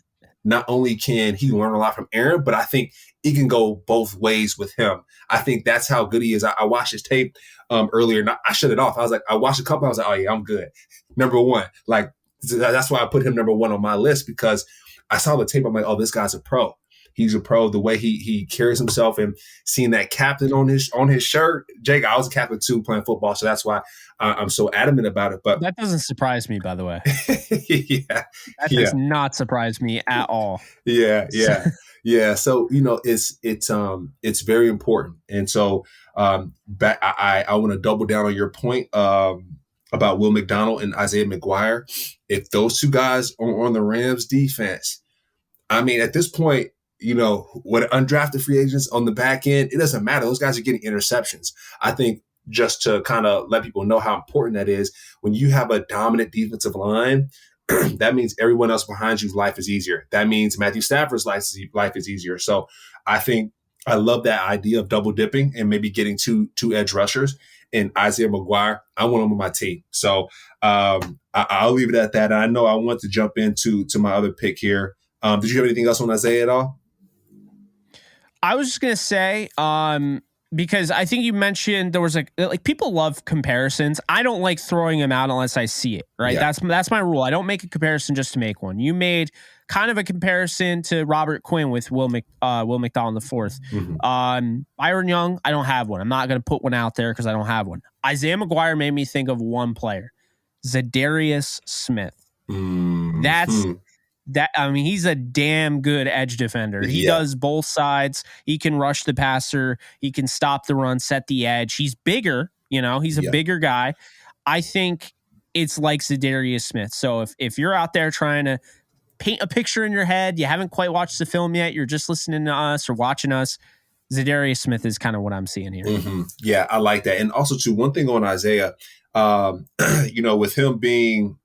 not only can he learn a lot from Aaron, but I think it can go both ways with him. I think that's how good he is. I watched his tape earlier. And I shut it off. I was like, I watched a couple. I was like, oh yeah, I'm good. Number one, like that's why I put him number one on my list, because I saw the tape. I'm like, oh, this guy's a pro. He's a pro. The way he carries himself, and seeing that captain on his shirt. Jake, I was a captain too playing football, so that's why I'm so adamant about it. But that doesn't surprise me, by the way. That does not surprise me at all. Yeah. So it's very important, and so I want to double down on your point about Will McDonald and Isaiah McGuire. If those two guys are on the Rams defense, I mean, at this point, what undrafted free agents on the back end, it doesn't matter. Those guys are getting interceptions. I think just to kind of let people know how important that is, when you have a dominant defensive line, that means everyone else behind you's life is easier. That means Matthew Stafford's life is easier. So I think I love that idea of double dipping and maybe getting two edge rushers. And Isaiah McGuire, I want him on my team. So I'll leave it at that. I know I want to jump into my other pick here. Did you have anything else on Isaiah at all? I was just going to say, because I think you mentioned there was like people love comparisons. I don't like throwing them out unless I see it, right? Yeah. That's my rule. I don't make a comparison just to make one. You made kind of a comparison to Robert Quinn with Will McDonald IV. Mm-hmm. Byron Young, I don't have one. I'm not going to put one out there because I don't have one. Isaiah McGuire made me think of one player, Zadarius Smith. Mm-hmm. He's a damn good edge defender. He does both sides. He can rush the passer. He can stop the run, set the edge. He's bigger, he's a bigger guy. I think it's like Zadarius Smith. So if you're out there trying to paint a picture in your head, you haven't quite watched the film yet, you're just listening to us or watching us, Zadarius Smith is kind of what I'm seeing here. Mm-hmm. Yeah, I like that. And also, too, one thing on Isaiah, with him being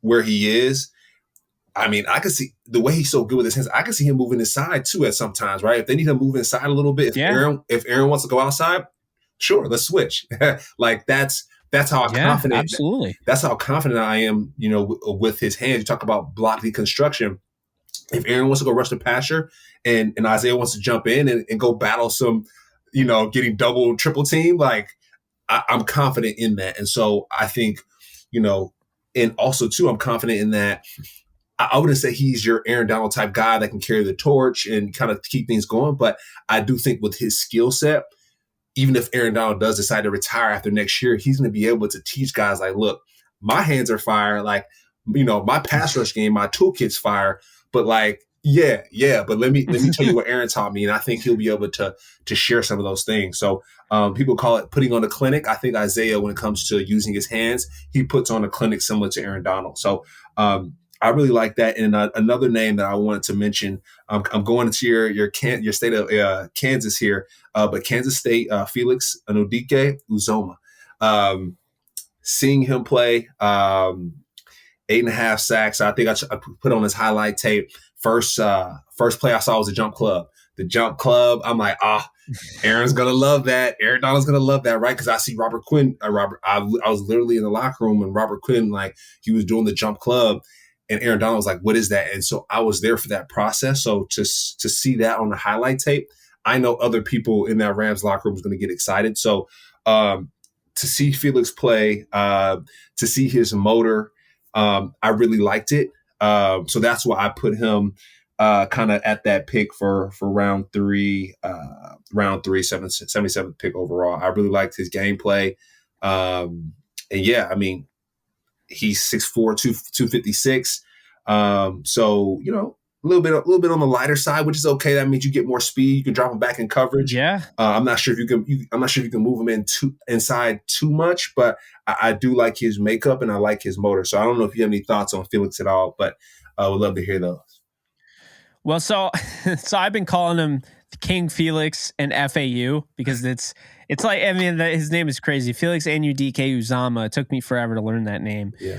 where he is, I mean, I could see the way he's so good with his hands. I could see him moving inside too at sometimes, right? If they need him moving inside a little bit, if Aaron wants to go outside, sure, let's switch. Like that's how confident. Absolutely, that's how confident I am. With his hands. You talk about block deconstruction. If Aaron wants to go rush the passer, and Isaiah wants to jump in and go battle some, getting double, triple team, like I'm confident in that. And so I think, and also too, I'm confident in that. I wouldn't say he's your Aaron Donald type guy that can carry the torch and kind of keep things going. But I do think with his skill set, even if Aaron Donald does decide to retire after next year, he's going to be able to teach guys like, look, my hands are fire. Like, my pass rush game, my toolkit's fire. But like, but let me tell you what Aaron taught me. And I think he'll be able to share some of those things. So people call it putting on a clinic. I think Isaiah, when it comes to using his hands, he puts on a clinic similar to Aaron Donald. So, I really like that. And another name that I wanted to mention, I'm going into your state of Kansas here, but Kansas State, Felix Anudike-Uzomah. Seeing him play, 8.5 sacks. I think I put on his highlight tape. First play I saw was a jump club. The jump club, I'm like, Aaron's going to love that. Aaron Donald's going to love that, right? Because I see Robert Quinn. I was literally in the locker room and Robert Quinn, like, he was doing the jump club. And Aaron Donald was like, what is that? And so I was there for that process. So to see that on the highlight tape, I know other people in that Rams locker room is going to get excited. So to see Felix play, to see his motor, I really liked it. So that's why I put him kind of at that pick for round three, 77th pick overall. I really liked his gameplay. And yeah, I mean, he's 6'4", 256. So, a little bit on the lighter side, which is okay. That means you get more speed. You can drop him back in coverage. Yeah. I'm not sure if you can move him inside too much, but I do like his makeup and I like his motor. So I don't know if you have any thoughts on Felix at all, but I would love to hear those. Well, so I've been calling him King Felix and FAU because it's like, I mean, his name is crazy. Felix anudike-uzomah. It took me forever to learn that name. Yeah.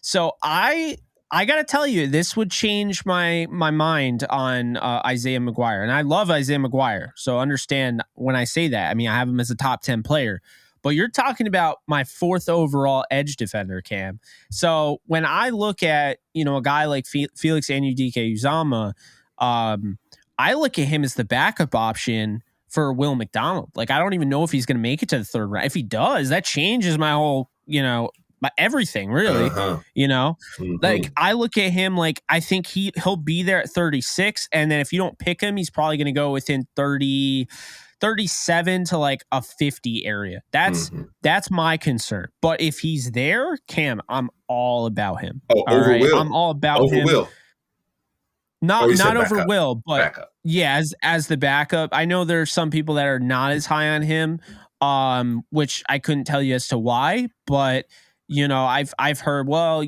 So I got to tell you, this would change my mind on Isaiah McGuire. And I love Isaiah McGuire. So understand when I say that, I mean, I have him as a top 10 player. But you're talking about my 4th overall edge defender, Cam. So when I look at, a guy like Felix anudike-uzomah, I look at him as the backup option for Will McDonald. Like, I don't even know if he's going to make it to the 3rd round. If he does, that changes my whole, my everything, really. Mm-hmm. Like, I look at him like, I think he'll be there at 36. And then if you don't pick him, he's probably going to go within 37 to like a 50 area. That's my concern. But if he's there, Cam, I'm all about him. Over right? Will. I'm all about over him. Will. Not over Will, but backup. Yeah, as the backup. I know there's some people that are not as high on him, which I couldn't tell you as to why, but I've heard, well,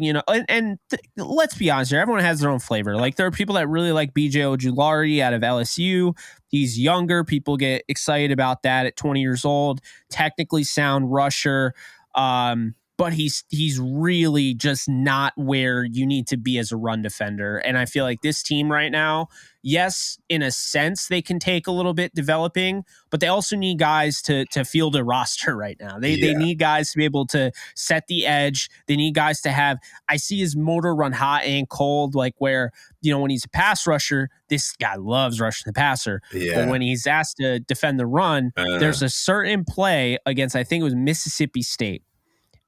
let's be honest here. Everyone has their own flavor. Like, there are people that really like BJ Ojulari out of LSU. He's younger. People get excited about that at 20 years old. Technically sound rusher. But he's really just not where you need to be as a run defender. And I feel like this team right now, yes, in a sense, they can take a little bit developing, but they also need guys to field a roster right now. They need guys to be able to set the edge. They need guys to have, I see his motor run hot and cold, like where, when he's a pass rusher, this guy loves rushing the passer. Yeah. But when he's asked to defend the run, there's a certain play against, I think it was Mississippi State.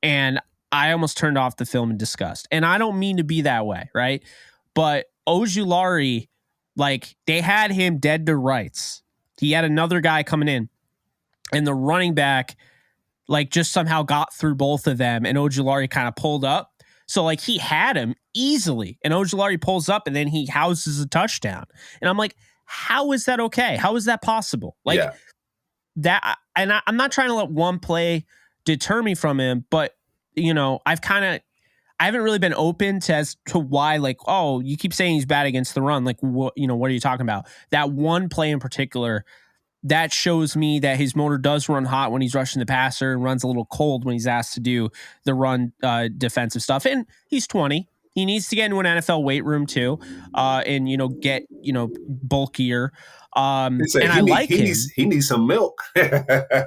And I almost turned off the film in disgust. And I don't mean to be that way, right? But Ojulari, like, they had him dead to rights. He had another guy coming in. And the running back, like, just somehow got through both of them. And Ojulari kind of pulled up. So, like, he had him easily. And Ojulari pulls up and then he houses a touchdown. And I'm like, how is that okay? How is that possible? Like, that, and I'm not trying to let one play deter me from him, but I haven't really been open as to why, like, oh, you keep saying he's bad against the run, like, what are you talking about? That one play in particular, that shows me that his motor does run hot when he's rushing the passer and runs a little cold when he's asked to do the run defensive stuff. And he's 20. He needs to get into an NFL weight room too, and get bulkier. And I like him. He needs some milk. I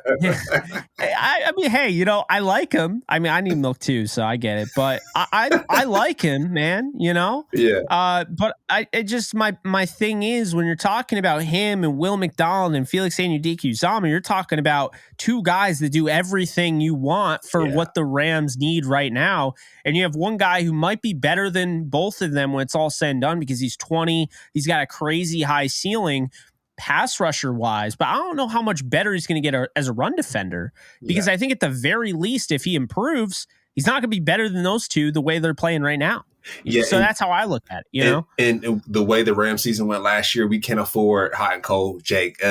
mean, hey, I like him. I mean, I need milk too, so I get it. But I like him, man. Yeah. But it just my thing is, when you're talking about him and Will McDonald and Felix anudike-uzomah, you're talking about two guys that do everything you want for what the Rams need right now. And you have one guy who might be better than both of them when it's all said and done because he's 20. He's got a crazy high ceiling pass rusher wise, but I don't know how much better he's going to get as a run defender because I think at the very least, if he improves, he's not going to be better than those two the way they're playing right now. Yeah, so that's how I look at it, And the way the Rams season went last year, we can't afford hot and cold, Jake.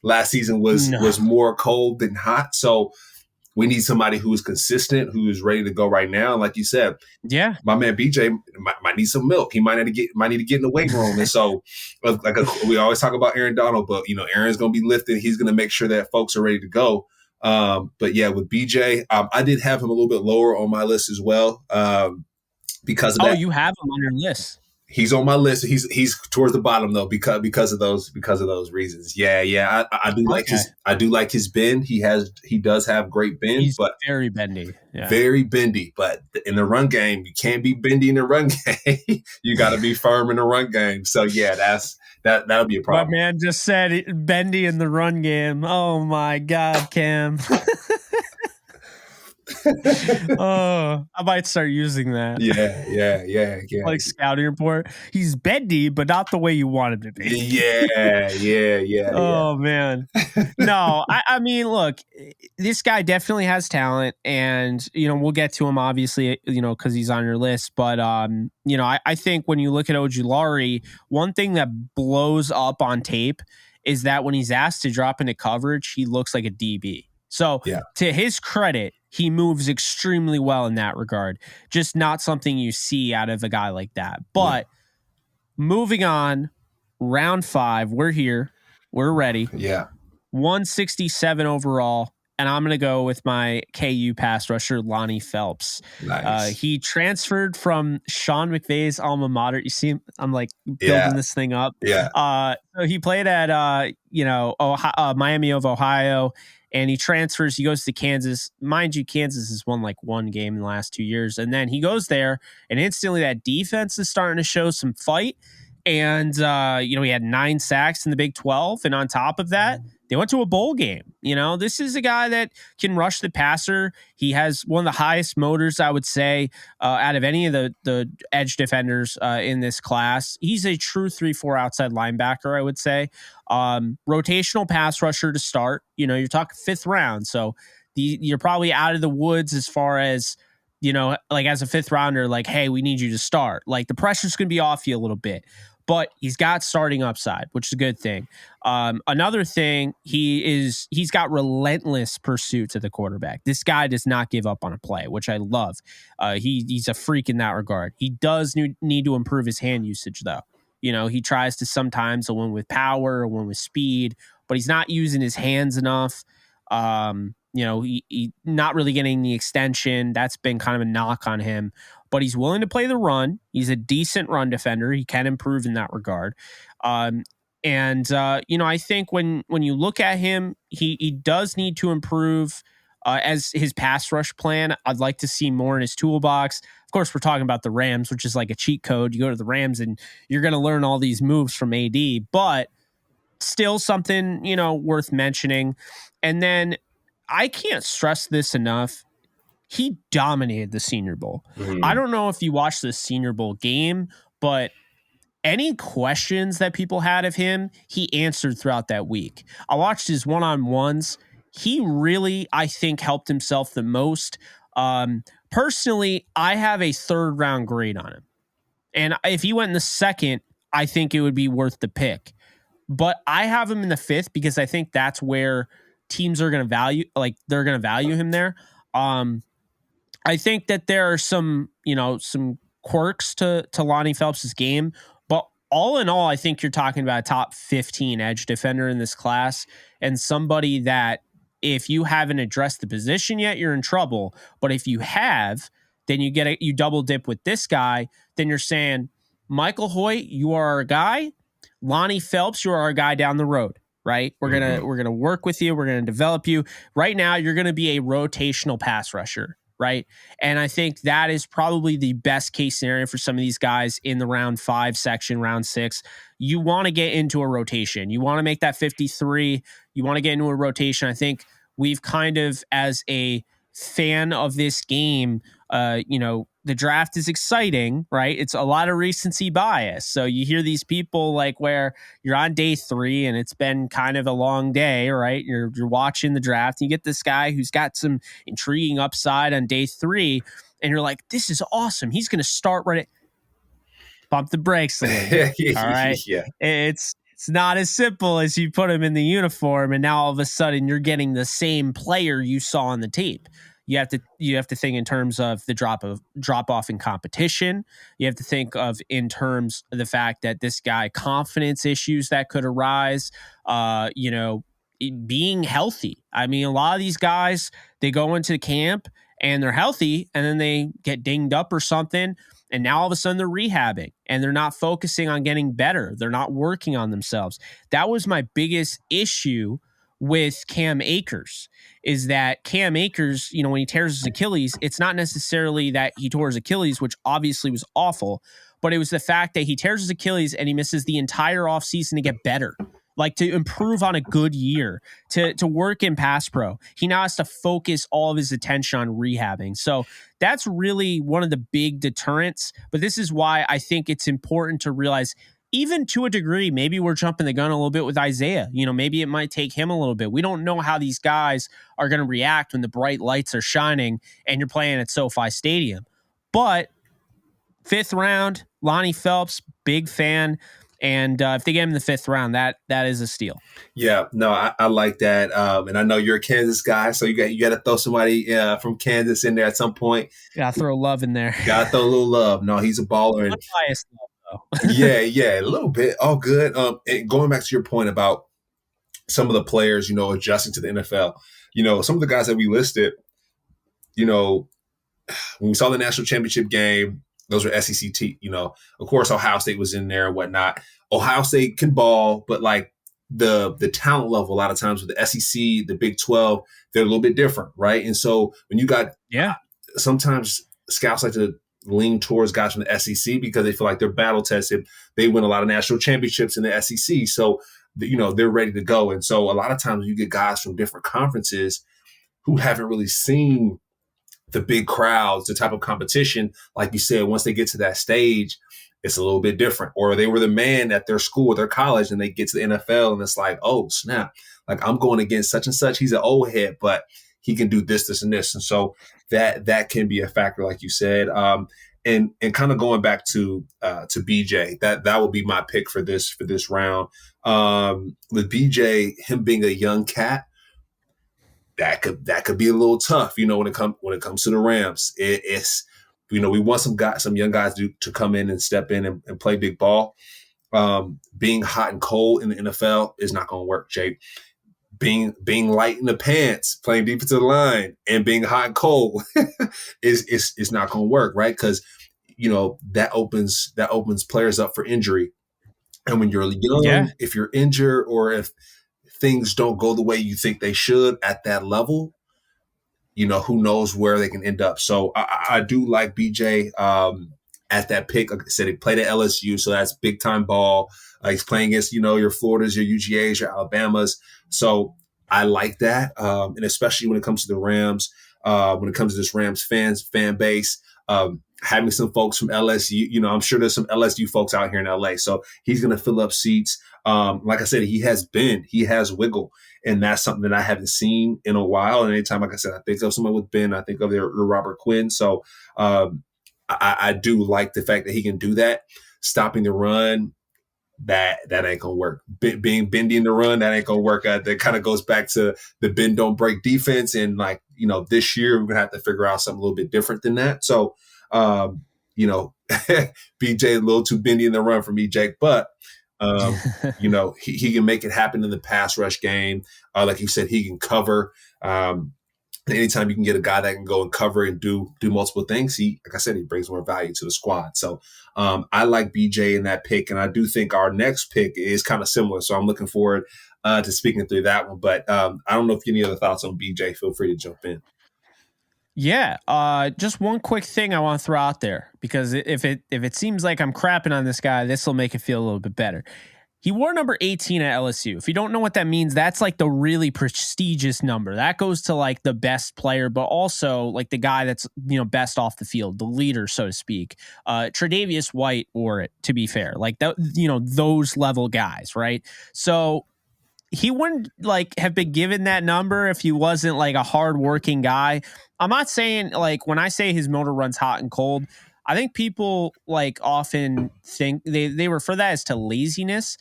Last season was more cold than hot. So we need somebody who is consistent, who is ready to go right now. And like you said, my man BJ might need some milk. He might need to get in the weight room. And so, we always talk about Aaron Donald, but Aaron's going to be lifted. He's going to make sure that folks are ready to go. But yeah, with BJ, I did have him a little bit lower on my list as well because of that. Oh, you have him on your list. He's on my list. He's towards the bottom though because of those reasons. Yeah. I do like his bend. He does have great bend. He's but very bendy. Yeah. Very bendy. But in the run game, you can't be bendy in the run game. You got to be firm in the run game. So yeah, that'll be a problem. My man just said bendy in the run game. Oh my God, Cam. I might start using that. Yeah. Like scouting report. He's bendy, but not the way you want him to be. Yeah. Oh man. No, I mean, look, this guy definitely has talent, and we'll get to him obviously, because he's on your list. But I think when you look at Ojulari, one thing that blows up on tape is that when he's asked to drop into coverage, he looks like a DB. So to his credit, he moves extremely well in that regard. Just not something you see out of a guy like that. But moving on, round 5, we're here. We're ready. Yeah. 167 overall. And I'm going to go with my KU pass rusher, Lonnie Phelps. Nice. He transferred from Sean McVay's alma mater. You see, I'm like building this thing up. Yeah. So he played at, Miami of Ohio, and he transfers. He goes to Kansas. Mind you, Kansas has won like one game in the last 2 years. And then he goes there, and instantly that defense is starting to show some fight. And, he had 9 sacks in the Big 12. And on top of that, they went to a bowl game. This is a guy that can rush the passer. He has one of the highest motors, I would say, out of any of the edge defenders in this class. He's a true 3-4 outside linebacker, I would say. Rotational pass rusher to start. You're talking 5th round. So you're probably out of the woods as far as, like as a 5th rounder, like, hey, we need you to start. Like the pressure's going to be off you a little bit. But he's got starting upside, which is a good thing. Another thing, he's got relentless pursuit to the quarterback. This guy does not give up on a play, which I love. He's a freak in that regard. He does need to improve his hand usage, though. He tries to sometimes win with power or win with speed, but he's not using his hands enough. He not really getting the extension. That's been kind of a knock on him. But he's willing to play the run. He's a decent run defender. He can improve in that regard. I think when you look at him, he does need to improve as his pass rush plan. I'd like to see more in his toolbox. Of course, we're talking about the Rams, which is like a cheat code. You go to the Rams and you're going to learn all these moves from AD, but still something, worth mentioning. And then I can't stress this enough. He dominated the Senior Bowl. I don't know if you watched the Senior Bowl game, but any questions that people had of him, he answered throughout that week. I watched his one-on-ones. He really, I think, helped himself the most. Personally, I have a 3rd round grade on him. And if he went in the 2nd, I think it would be worth the pick. But I have him in the 5th because I think that's where teams are going to value, like they're going to value him there. I think that there are some quirks to Lonnie Phelps' game, but all in all, I think you're talking about a top 15 edge defender in this class and somebody that if you haven't addressed the position yet, you're in trouble. But if you have, then you double dip with this guy. Then you're saying, Michael Hoyt, you are our guy. Lonnie Phelps, you are our guy down the road. Right? We're gonna work with you. We're gonna develop you. Right now, you're gonna be a rotational pass rusher. Right. And I think that is probably the best case scenario for some of these guys in the round 5 section, round 6. You want to get into a rotation. You want to make that 53. You want to get into a rotation. I think we've kind of, as a fan of this game, the draft is exciting, right? It's a lot of recency bias. So you hear these people like where you're on day 3 and it's been kind of a long day, right? You're watching the draft and you get this guy who's got some intriguing upside on day 3 and you're like, this is awesome. He's going to start right. Pump the brakes a little. All right. Yeah. It's not as simple as you put him in the uniform and now all of a sudden you're getting the same player you saw on the tape. You have to think in terms of the drop off in competition. You have to think of in terms of the fact that this guy confidence issues that could arise. Being healthy. I mean, a lot of these guys, they go into camp and they're healthy and then they get dinged up or something. And now all of a sudden they're rehabbing and they're not focusing on getting better. They're not working on themselves. That was my biggest issue with Cam Akers, is that Cam Akers, when he tears his Achilles, it's not necessarily that he tore his Achilles, which obviously was awful, but it was the fact that he tears his Achilles and he misses the entire offseason to get better. like to improve on a good year, to work in pass pro. He now has to focus all of his attention on rehabbing. So that's really one of the big deterrents. But this is why I think it's important to realize, even to a degree, maybe we're jumping the gun a little bit with Isaiah. Maybe it might take him a little bit. We don't know how these guys are going to react when the bright lights are shining and you're playing at SoFi Stadium. But 5th round, Lonnie Phelps, big fan. And if they get him in the 5th round, that is a steal. Yeah, no, I like that. And I know you're a Kansas guy, so you got to throw somebody from Kansas in there at some point. Got to throw love in there. Got to throw a little love. No, he's a baller. And unbiased love, though. yeah, a little bit. All good. And going back to your point about some of the players, adjusting to the NFL, some of the guys that we listed, when we saw the national championship game, those were SEC. Of course, Ohio State was in there and whatnot. Ohio State can ball, but like the talent level, a lot of times with the SEC, the Big 12, they're a little bit different, right? And so when you got, sometimes scouts like to lean towards guys from the SEC because they feel like they're battle tested. They win a lot of national championships in the SEC, so they're ready to go. And so a lot of times you get guys from different conferences who haven't really seen the big crowds, the type of competition. Like you said, once they get to that stage, it's a little bit different. Or they were the man at their school or their college and they get to the NFL and it's like, oh, snap. Like I'm going against such and such. He's an old head, but he can do this, this, and this. And so that can be a factor, like you said. And kind of going back to BJ, that would be my pick for this round. With BJ, him being a young cat, that could be a little tough, when it comes to the Rams. It's we want some young guys to come in and step in and play big ball. Being hot and cold in the NFL is not going to work, Jake. Being light in the pants, playing defensive line, and being hot and cold is not going to work, right? Because that opens players up for injury. And when you're young, if you're injured or if things don't go the way you think they should at that level, who knows where they can end up. So I do like BJ at that pick. Like I said, he played at LSU, so that's big time ball. He's playing against, your Floridas, your UGAs, your Alabamas. So I like that. And especially when it comes to the Rams, when it comes to this Rams fan base, having some folks from LSU, I'm sure there's some LSU folks out here in LA. So he's going to fill up seats. Like I said, he has wiggle. And that's something that I haven't seen in a while. And anytime, like I said, I think of someone with Ben, I think of their Robert Quinn. So I do like the fact that he can do that. Stopping the run, that ain't gonna work. Being bendy in the run, that ain't gonna work. That kind of goes back to the bend don't break defense. And this year we're gonna have to figure out something a little bit different than that. So BJ a little too bendy in the run for me, Jake, but he can make it happen in the pass rush game. Like you said, he can cover. Anytime you can get a guy that can go and cover and do multiple things, like I said, he brings more value to the squad. So I like BJ in that pick, and I do think our next pick is kind of similar. So I'm looking forward to speaking through that one. But I don't know if you have any other thoughts on BJ. Feel free to jump in. Yeah, just one quick thing I want to throw out there, because if it seems like I'm crapping on this guy, this will make it feel a little bit better. He wore number 18 at LSU. If you don't know what that means, that's like the really prestigious number. That goes to like the best player, but also like the guy that's, best off the field, the leader, so to speak. Tre'Davious White wore it, to be fair. Like that, those level guys, right? So he wouldn't have been given that number if he wasn't like a hardworking guy. I'm not saying like when I say his motor runs hot and cold, I think people often think they refer that as to laziness.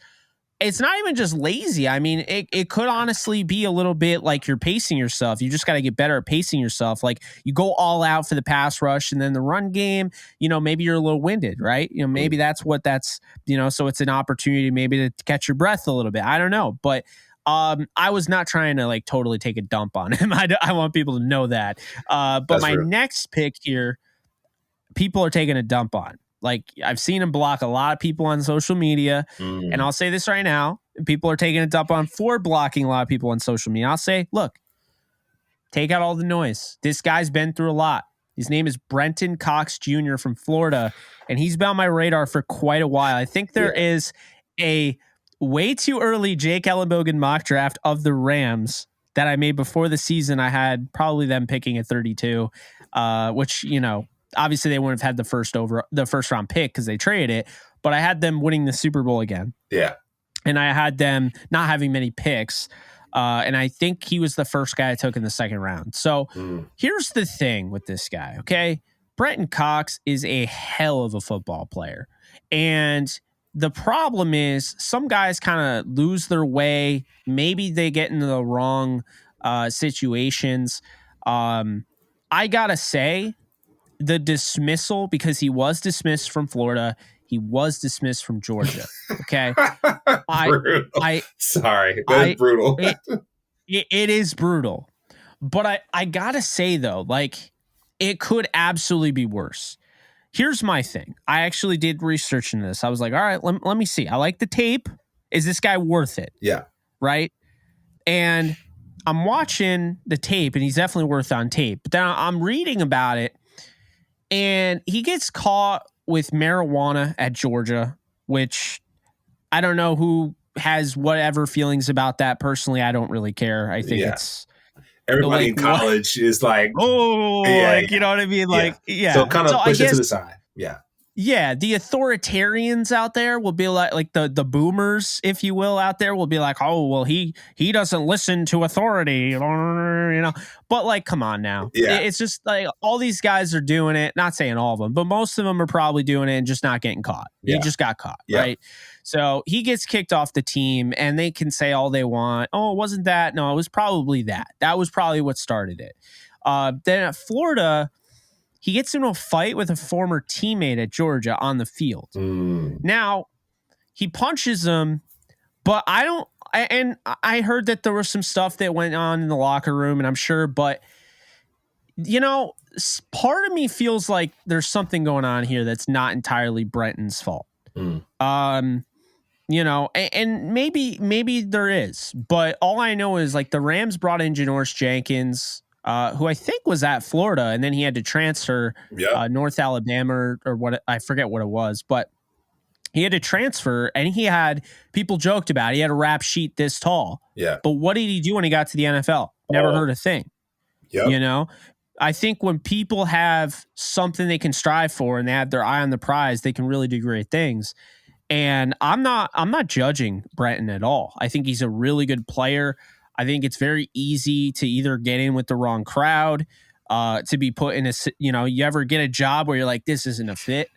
It's not even just lazy. I mean, it could honestly be a little bit like you're pacing yourself. You just got to get better at pacing yourself. Like you go all out for the pass rush, and then the run game, maybe you're a little winded, right? Maybe that's, so it's an opportunity maybe to catch your breath a little bit. I don't know. But I was not trying to totally take a dump on him. I want people to know that. But that's my real. Next pick here, people are taking a dump on. Like I've seen him block a lot of people on social media. And I'll say this right now. People are taking a dump on for blocking a lot of people on social media. I'll say, look, take out all the noise. This guy's been through a lot. His name is Brenton Cox Jr. from Florida, and he's been on my radar for quite a while. I think there is a way too early Jake Ellenbogen mock draft of the Rams that I made before the season. I had probably them picking at 32, which, obviously they wouldn't have had the first round pick because they traded it, but I had them winning the Super Bowl again. Yeah. And I had them not having many picks. And I think he was the first guy I took in the second round. So here's the thing with this guy, okay? Brenton Cox is a hell of a football player. And the problem is some guys kind of lose their way. Maybe they get into the wrong situations. I got to say, the dismissal, because he was dismissed from Florida, he was dismissed from Georgia. Okay. Sorry. That's brutal. It is brutal. But I got to say, though, like, it could absolutely be worse. Here's my thing. I actually did research into this. I was like, all right, let me see. I like the tape. Is this guy worth it? Yeah. Right? And I'm watching the tape, and he's definitely worth on tape. But then I'm reading about it, and he gets caught with marijuana at Georgia, which I don't know who has whatever feelings about that. Personally, I don't really care. I think it's... Everybody in college is like, you know what I mean? Like, So kind of push it to the side. Yeah. Yeah. The authoritarians out there will be like the boomers, if you will, out there will be like, oh, well, he doesn't listen to authority, but like, come on now. Yeah. It's just like all these guys are doing it. Not saying all of them, but most of them are probably doing it and just not getting caught. Yeah. He just got caught. Yeah. Right. So he gets kicked off the team and they can say all they want. Oh, it wasn't that. No, it was probably that. That was probably what started it. Then at Florida, he gets into a fight with a former teammate at Georgia on the field. Now, he punches him, but I heard that there was some stuff that went on in the locker room, and I'm sure, but, part of me feels like there's something going on here that's not entirely Brenton's fault. And maybe there is, but all I know is like the Rams brought in Janoris Jenkins, who I think was at Florida, and then he had to transfer North Alabama or what, I forget what it was, but he had to transfer, and he had people joked about it. He had a rap sheet this tall. Yeah. But what did he do when he got to the NFL? Never heard a thing. Yep. I think when people have something they can strive for and they have their eye on the prize, they can really do great things. And I'm not judging Brenton at all. I think he's a really good player. I think it's very easy to either get in with the wrong crowd, to be put in you ever get a job where you're like, this isn't a fit,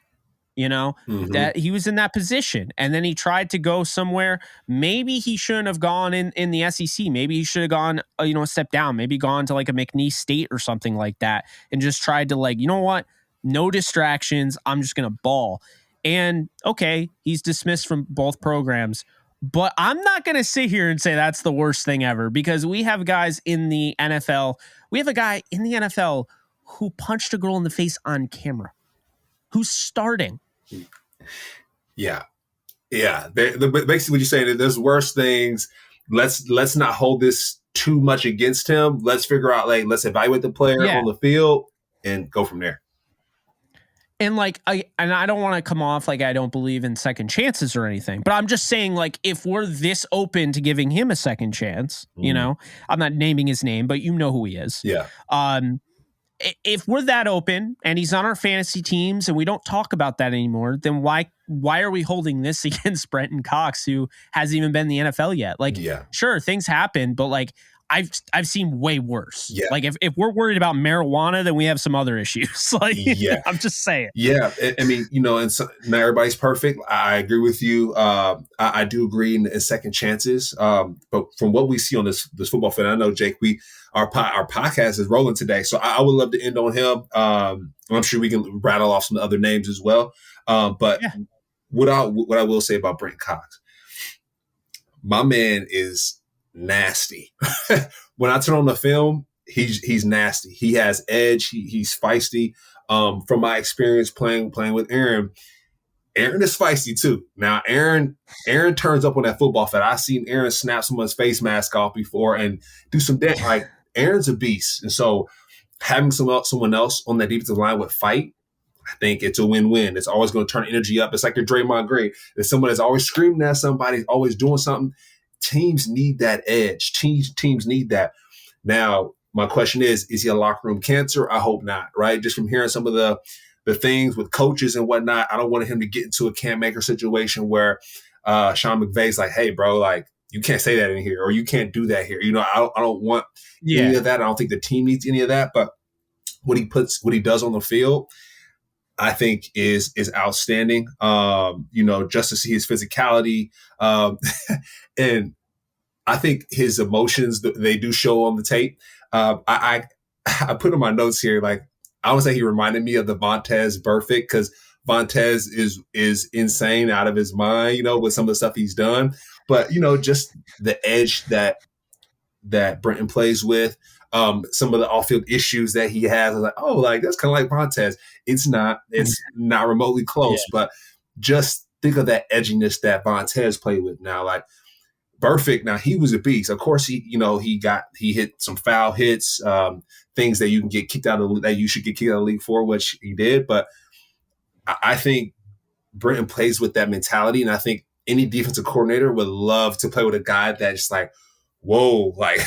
that he was in that position. And then he tried to go somewhere. Maybe he shouldn't have gone in the SEC. Maybe he should have gone, a step down, maybe gone to like a McNeese State or something like that and just tried to like, you know what? No distractions. I'm just going to ball. And okay, he's dismissed from both programs. But I'm not going to sit here and say that's the worst thing ever, because we have guys in the NFL. We have a guy in the NFL who punched a girl in the face on camera, who's starting. Yeah. Yeah. Basically what you're saying is there's worse things. Let's not hold this too much against him. Let's figure out, like, let's evaluate the player on the field and go from there. And like, I don't want to come off like I don't believe in second chances or anything, but I'm just saying, like, if we're this open to giving him a second chance, I'm not naming his name, but you know who he is. Yeah. If we're that open and he's on our fantasy teams and we don't talk about that anymore, then why are we holding this against Brenton Cox, who hasn't even been in the NFL yet? Like, sure, things happen, but like, I've seen way worse. Yeah. Like if we're worried about marijuana, then we have some other issues. Like, I'm just saying. Yeah. I mean, and so, not everybody's perfect. I agree with you. I do agree in second chances. But from what we see on this football field, I know, Jake, our podcast is rolling today. So I would love to end on him. I'm sure we can rattle off some other names as well. But what I will say about Brenton Cox, my man is nasty. When I turn on the film, he's nasty. He has edge. He's feisty. From my experience playing with Aaron is feisty too. Now Aaron turns up on that football field. I've seen Aaron snap someone's face mask off before and do some damage. Like, Aaron's a beast, and so having someone else on that defensive line with fight, I think it's a win-win. It's always going to turn energy up. It's like your Draymond Green. There's someone that's always screaming at somebody, always doing something. Teams need that edge. Teams need that. Now, my question is he a locker room cancer? I hope not, right? Just from hearing some of the things with coaches and whatnot, I don't want him to get into a Cam Maker situation where Sean McVay's like, hey, bro, like, you can't say that in here, or you can't do that here. I don't want any of that. I don't think the team needs any of that. But what he does on the field, I think is outstanding. Just to see his physicality, and I think his emotions, they do show on the tape. I put in my notes here, like, I would say he reminded me of the Vontaze Burfict, because Vontaze is insane, out of his mind, with some of the stuff he's done. But, just the edge that Brenton plays with, some of the off-field issues that he has. I was like, oh, like, that's kind of like Vontaze. It's not remotely close, but just think of that edginess that Vontaze played with now. Like, Burfict, now he was a beast. Of course, he hit some foul hits, things that you can get kicked out of, that you should get kicked out of the league for, which he did. But I think Brenton plays with that mentality, and I think any defensive coordinator would love to play with a guy that's like, whoa, like,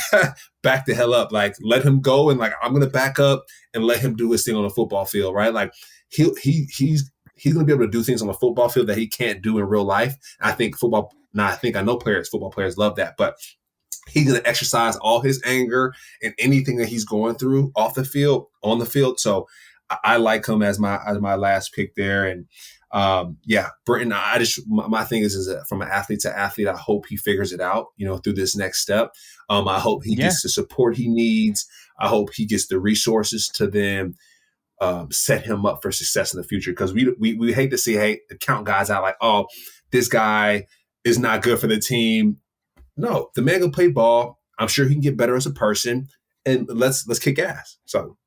back the hell up, like, let him go, and like, I'm gonna back up and let him do his thing on the football field, right? Like, he's gonna be able to do things on the football field that he can't do in real life. I think football players love that, but he's going to exercise all his anger and anything that he's going through off the field, on the field. So I like him as my last pick there. And Brenton, my thing is that from an athlete to athlete, I hope he figures it out, through this next step. I hope he gets the support he needs. I hope he gets the resources to then set him up for success in the future. Because we hate to see, count guys out like, oh, this guy is not good for the team. No, the man can play ball. I'm sure he can get better as a person, and let's kick ass. So,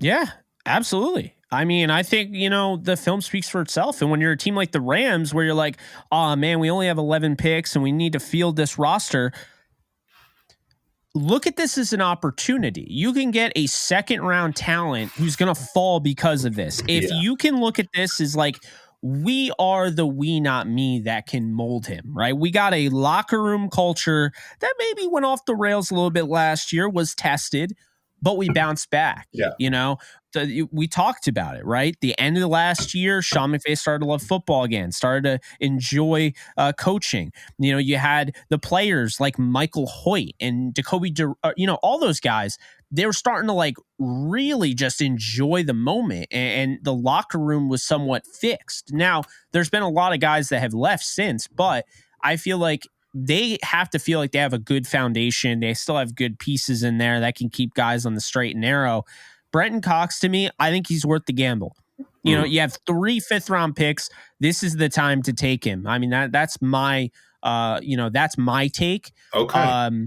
yeah, absolutely. I mean, I think, the film speaks for itself. And when you're a team like the Rams, where you're like, oh man, we only have 11 picks and we need to field this roster, look at this as an opportunity. You can get a second round talent who's going to fall because of this. If you can look at this as like, we are the we, not me, that can mold him, right? We got a locker room culture that maybe went off the rails a little bit last year, was tested, but we bounced back. We talked about it, right? The end of the last year, Sean McVay started to love football again, started to enjoy coaching. You had the players like Michael Hoyt and Jacoby, all those guys. They were starting to like really just enjoy the moment, and the locker room was somewhat fixed. Now, there's been a lot of guys that have left since, but I feel like they have to feel like they have a good foundation. They still have good pieces in there that can keep guys on the straight and narrow. Brenton Cox, to me, I think he's worth the gamble. You have 3 5th-round picks. This is the time to take him. I mean, that's my take. Okay.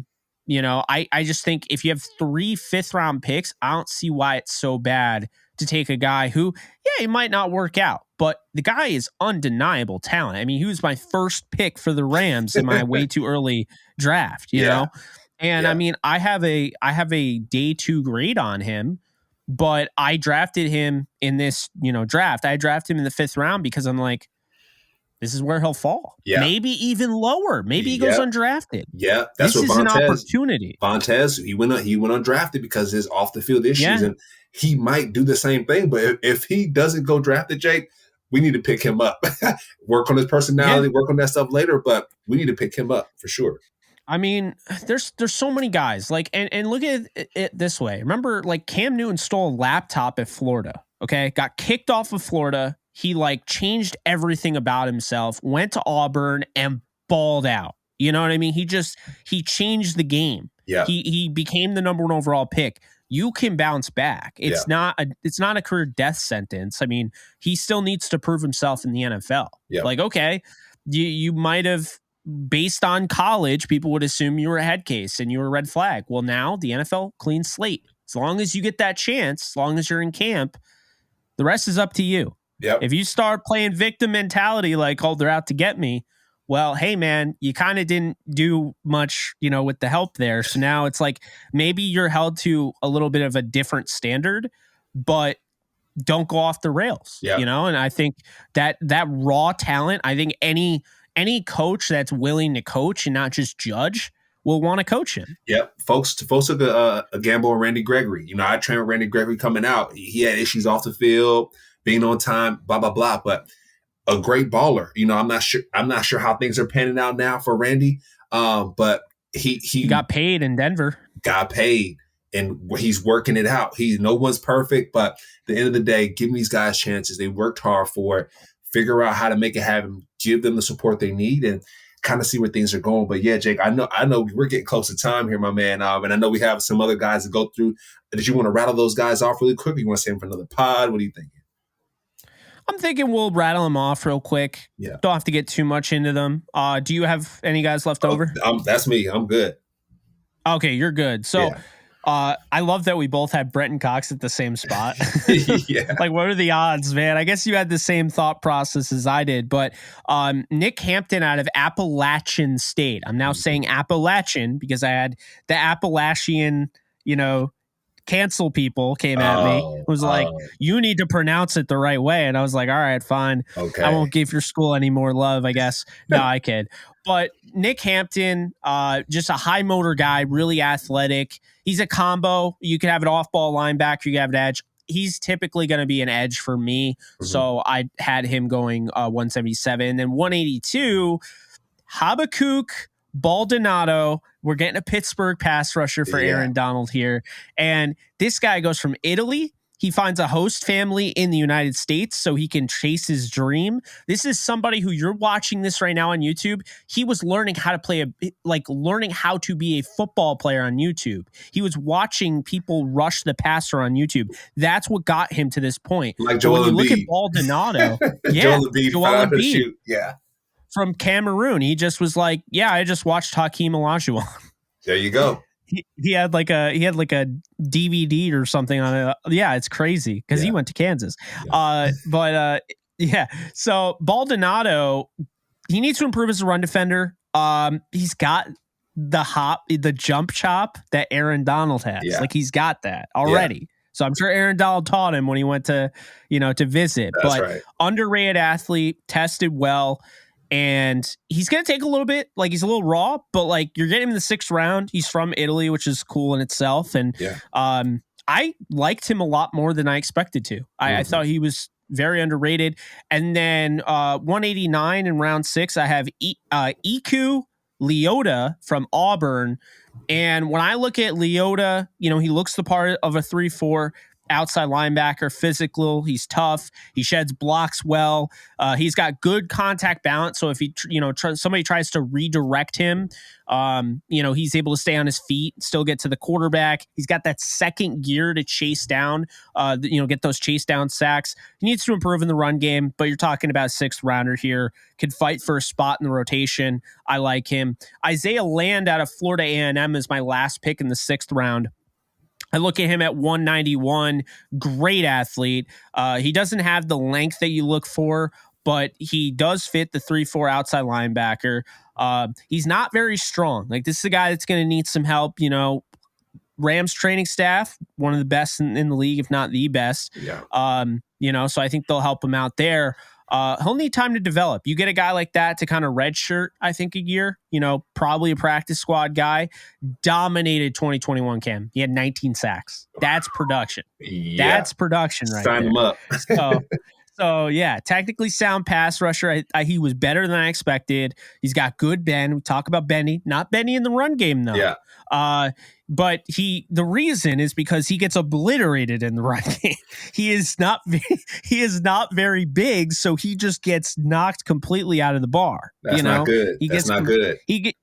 I just think if you have 3 5th-round picks, I don't see why it's so bad to take a guy who, he might not work out, but the guy is undeniable talent. I mean, he was my first pick for the Rams in my way too early draft, you know? And I mean, I have a day 2 grade on him, but I drafted him in this, draft. I drafted him in the 5th round because I'm like, this is where he'll fall. Yeah. Maybe even lower. Maybe he goes undrafted. Yeah, that's this what is an opportunity. Vontaze, he went undrafted because of his off the field issues, and he might do the same thing. But if he doesn't go drafted, Jake, we need to pick him up. Work on his personality, work on that stuff later, but we need to pick him up for sure. I mean, there's so many guys like, and look at it this way. Remember, like, Cam Newton stole a laptop at Florida. Okay, got kicked off of Florida. He like changed everything about himself, went to Auburn and balled out. You know what I mean? He changed the game. Yeah. He became the number 1 overall pick. You can bounce back. It's not a career death sentence. I mean, he still needs to prove himself in the NFL. Yeah. Like, okay, you might have, based on college, people would assume you were a head case and you were a red flag. Well, now the NFL clean slate. As long as you get that chance, as long as you're in camp, the rest is up to you. Yep. If you start playing victim mentality, like, oh, they're out to get me, well, hey, man, you kind of didn't do much, with the help there. So now it's like maybe you're held to a little bit of a different standard, but don't go off the rails, Yep. And I think that raw talent, I think any coach that's willing to coach and not just judge will want to coach him. Yep. Folks took a gamble on Randy Gregory. I trained with Randy Gregory coming out. He had issues off the field, being on time, blah, blah, blah. But a great baller. I'm not sure how things are panning out now for Randy. But he got paid in Denver. Got paid. And he's working it out. No one's perfect, but at the end of the day, giving these guys chances. They worked hard for it. Figure out how to make it happen. Give them the support they need, and kind of see where things are going. But yeah, Jake, I know we're getting close to time here, my man. And I know we have some other guys to go through. Did you want to rattle those guys off really quick? Or you want to save them for another pod? What are you thinking? I'm thinking we'll rattle them off real quick. Yeah. Don't have to get too much into them. Do you have any guys left over? That's me. I'm good. Okay, you're good. So. Yeah. I love that we both had Brenton Cox at the same spot. Yeah. Like, what are the odds, man? I guess you had the same thought process as I did. But Nick Hampton out of Appalachian State. I'm now saying Appalachian because I had the Appalachian, cancel people came at me. It was like, you need to pronounce it the right way. And I was like, all right, fine. Okay. I won't give your school any more love, I guess. No, I kid. But Nick Hampton, just a high motor guy, really athletic. He's a combo. You can have an off-ball linebacker. You can have an edge. He's typically going to be an edge for me. Mm-hmm. So I had him going 177. Then 182, Habakkuk Baldonado. We're getting a Pittsburgh pass rusher for Aaron Donald here. And this guy goes from Italy. He finds a host family in the United States so he can chase his dream. This is somebody who you're watching this right now on YouTube. He was learning how to learning how to be a football player on YouTube. He was watching people rush the passer on YouTube. That's what got him to this point. Like Joel Embiid. Look at Baldonado. Joel Embiid. Yeah. From Cameroon. He just was like, I just watched Hakeem Olajuwon. There you go. He had like a DVD or something on it. Yeah, it's crazy because he went to Kansas. Yeah. So Baldonado, he needs to improve as a run defender. He's got the jump chop that Aaron Donald has. Yeah. Like, he's got that already. Yeah. So I'm sure Aaron Donald taught him when he went to visit. That's but right. Underrated athlete, tested well. And he's going to take a little bit, like, he's a little raw, but like, you're getting him in the 6th round. He's from Italy, which is cool in itself. And I liked him a lot more than I expected to. I thought he was very underrated. And then 189 in round 6, I have Iku Leota from Auburn. And when I look at Leota, he looks the part of a 3-4 outside linebacker, physical. He's tough. He sheds blocks well. He's got good contact balance. So if he, somebody tries to redirect him, he's able to stay on his feet, still get to the quarterback. He's got that second gear to chase down, get those chase down sacks. He needs to improve in the run game, but you're talking about a 6th rounder here. Could fight for a spot in the rotation. I like him. Isaiah Land out of Florida A&M is my last pick in the 6th round. I look at him at 191, great athlete. He doesn't have the length that you look for, but he does fit the 3-4 outside linebacker. He's not very strong. Like, this is a guy that's going to need some help. Rams training staff, one of the best in the league, if not the best. Yeah. So I think they'll help him out there. He'll need time to develop. You get a guy like that to kind of redshirt, I think, a year, probably a practice squad guy. Dominated 2021 Cam. He had 19 sacks. That's production. Yeah. That's production right there. Sign him up. So yeah, technically sound pass rusher. He was better than I expected. He's got good bend. We talk about Benny, not Benny in the run game though. Yeah. But the reason is because he gets obliterated in the run game. He is not very big, so he just gets knocked completely out of the bar. That's not good. That's not good. He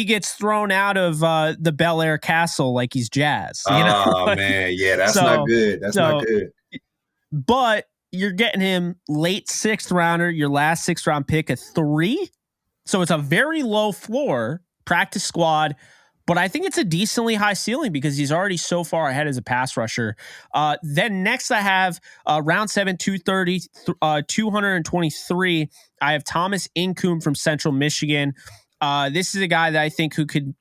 gets thrown out of the Bel Air Castle like he's Jazz. Oh man, yeah, that's not good. That's not good. But you're getting him late 6th rounder, your last 6th round pick at 3. So it's a very low floor, practice squad. But I think it's a decently high ceiling because he's already so far ahead as a pass rusher. Then next I have round 7, 223. I have Thomas Incoom from Central Michigan. This is a guy that I think who could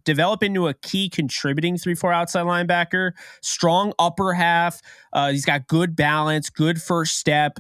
develop into a key contributing 3-4 outside linebacker, strong upper half. He's got good balance, good first step,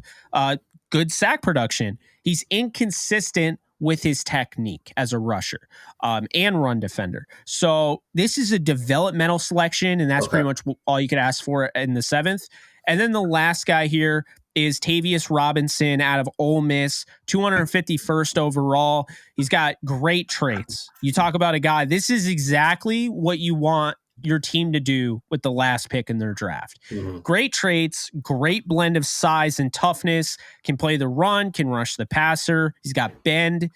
good sack production. He's inconsistent with his technique as a rusher and run defender. So this is a developmental selection, and that's pretty much all you could ask for in the 7th. And then the last guy here is Tavius Robinson out of Ole Miss, 251st overall. He's got great traits. You talk about a guy, this is exactly what you want your team to do with the last pick in their draft. Mm-hmm. Great traits, great blend of size and toughness, can play the run, can rush the passer. He's got bend,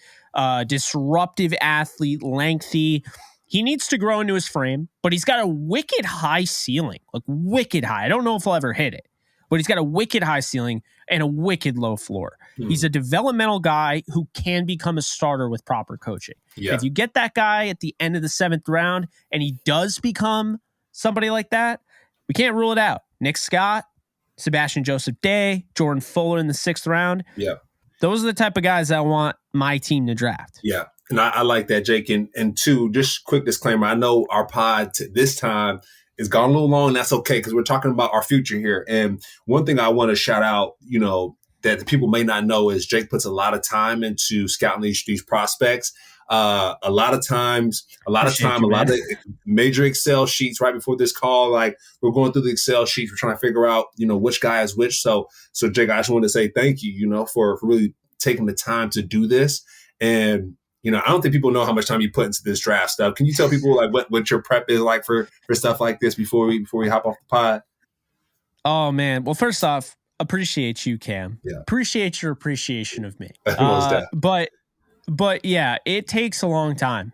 disruptive athlete, lengthy. He needs to grow into his frame, but he's got a wicked high ceiling, like wicked high. I don't know if he'll ever hit it, but he's got a wicked high ceiling and a wicked low floor. He's a developmental guy who can become a starter with proper coaching. Yeah. If you get that guy at the end of the 7th round and he does become somebody like that, we can't rule it out. Nick Scott, Sebastian Joseph Day, Jordan Fuller in the 6th round. Yeah. Those are the type of guys that I want my team to draft. Yeah. And I like that, Jake. And two, just quick disclaimer. I know our pod this time is gone a little long, and that's okay because we're talking about our future here. And one thing I want to shout out, that the people may not know is Jake puts a lot of time into scouting these prospects. A lot of major Excel sheets right before this call. Like we're going through the Excel sheets. We're trying to figure out, which guy is which. So Jake, I just want to say thank you, for really taking the time to do this. And, I don't think people know how much time you put into this draft stuff. Can you tell people like what your prep is like for stuff like this before we hop off the pod? Oh man. Well, first off, appreciate you, Cam. Yeah. Appreciate your appreciation of me. But yeah, it takes a long time.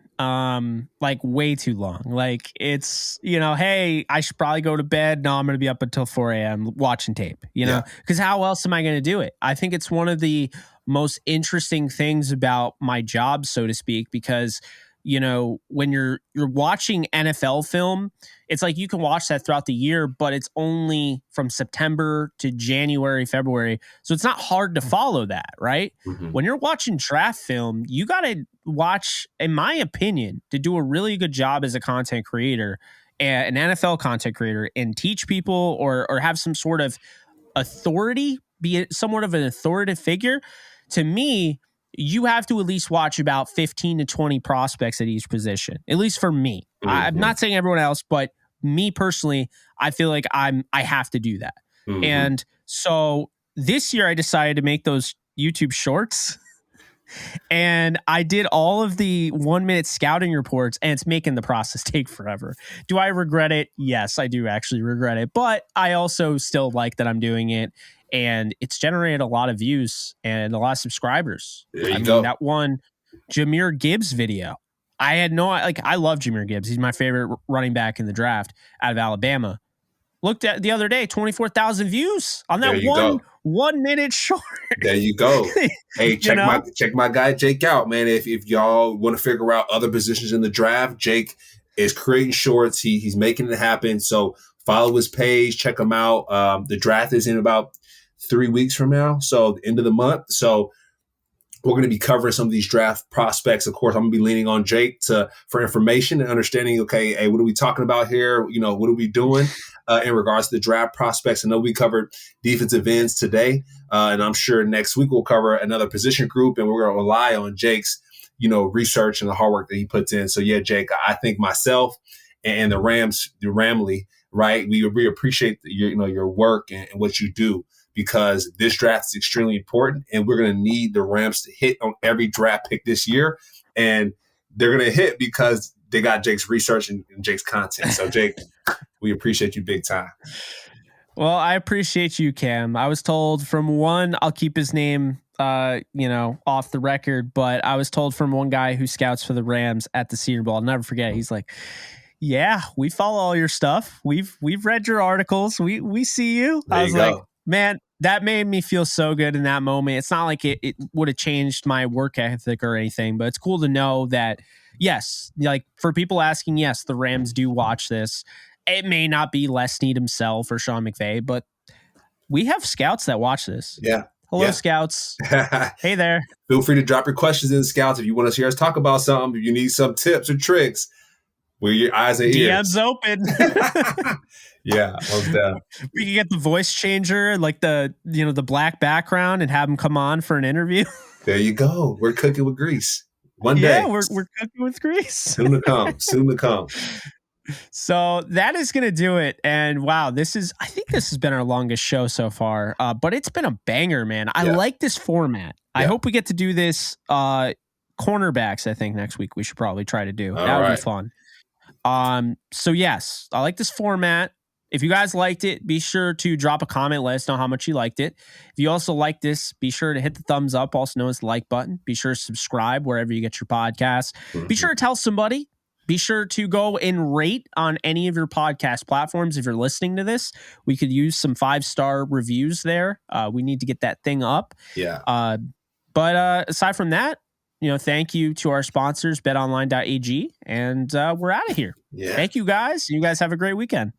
Like way too long. Like it's, hey, I should probably go to bed. No, I'm going to be up until 4 a.m. watching tape, because how else am I going to do it? I think it's one of the most interesting things about my job, so to speak, because, when you're watching NFL film, it's like you can watch that throughout the year, but it's only from September to January, February. So it's not hard to follow that, right? Mm-hmm. When you're watching draft film, you got to watch, in my opinion, to do a really good job as a content creator, an NFL content creator, and teach people or have some sort of authority, be it somewhat of an authoritative figure. To me, you have to at least watch about 15 to 20 prospects at each position, at least for me. Mm-hmm. I'm not saying everyone else, but me personally, I feel like I have to do that. Mm-hmm. And so this year I decided to make those YouTube shorts and I did all of the 1-minute scouting reports, and it's making the process take forever. Do I regret it? Yes, I do actually regret it, but I also still like that I'm doing it. And it's generated a lot of views and a lot of subscribers. I mean, that one Jahmyr Gibbs video. I love Jahmyr Gibbs. He's my favorite running back in the draft out of Alabama. Looked at the other day, 24,000 views on that 1 minute short. There you go. Hey, check my guy Jake out, man. If y'all want to figure out other positions in the draft, Jake is creating shorts. He's making it happen. So follow his page, check him out. The draft is in about 3 weeks from now, so the end of the month. So we're going to be covering some of these draft prospects. Of course, I'm going to be leaning on Jake for information and understanding, okay, hey, what are we talking about here? What are we doing in regards to the draft prospects? I know we covered defensive ends today, and I'm sure next week we'll cover another position group, and we're going to rely on Jake's, research and the hard work that he puts in. So, yeah, Jake, I think myself and the Ramley, right, we appreciate your work and what you do, because this draft is extremely important, and we're going to need the Rams to hit on every draft pick this year. And they're going to hit because they got Jake's research and Jake's content. So, Jake, we appreciate you big time. Well, I appreciate you, Cam. I was told from one, I'll keep his name, off the record, but I was told from one guy who scouts for the Rams at the Senior Bowl. I'll never forget. He's like, yeah, we follow all your stuff. We've read your articles. We see you. There I was like, man, that made me feel so good in that moment. It's not like it would have changed my work ethic or anything, but it's cool to know that, yes, like for people asking, yes, the Rams do watch this. It may not be Les Snead himself or Sean McVay, but we have scouts that watch this. Yeah. Hello, Scouts. Hey there. Feel free to drop your questions in, Scouts. If you want to hear us talk about something, if you need some tips or tricks, we're your eyes and ears. DM's open. Yeah, most definitely. We can get the voice changer, like the black background, and have him come on for an interview. There you go. We're cooking with grease. One day. Yeah, we're cooking with grease. Soon to come. Soon to come. So that is going to do it. And wow, I think this has been our longest show so far, but it's been a banger, man. I like this format. Yeah. I hope we get to do this cornerbacks. I think next week we should probably try to do. That would be fun. So yes, I like this format. If you guys liked it, be sure to drop a comment. Let us know how much you liked it. If you also like this, be sure to hit the thumbs up, also known as the like button. Be sure to subscribe wherever you get your podcasts. Mm-hmm. Be sure to tell somebody. Be sure to go and rate on any of your podcast platforms. If you're listening to this, we could use some 5-star reviews there. We need to get that thing up. Yeah. But aside from that, thank you to our sponsors, betonline.ag, and we're out of here. Yeah. Thank you guys. You guys have a great weekend.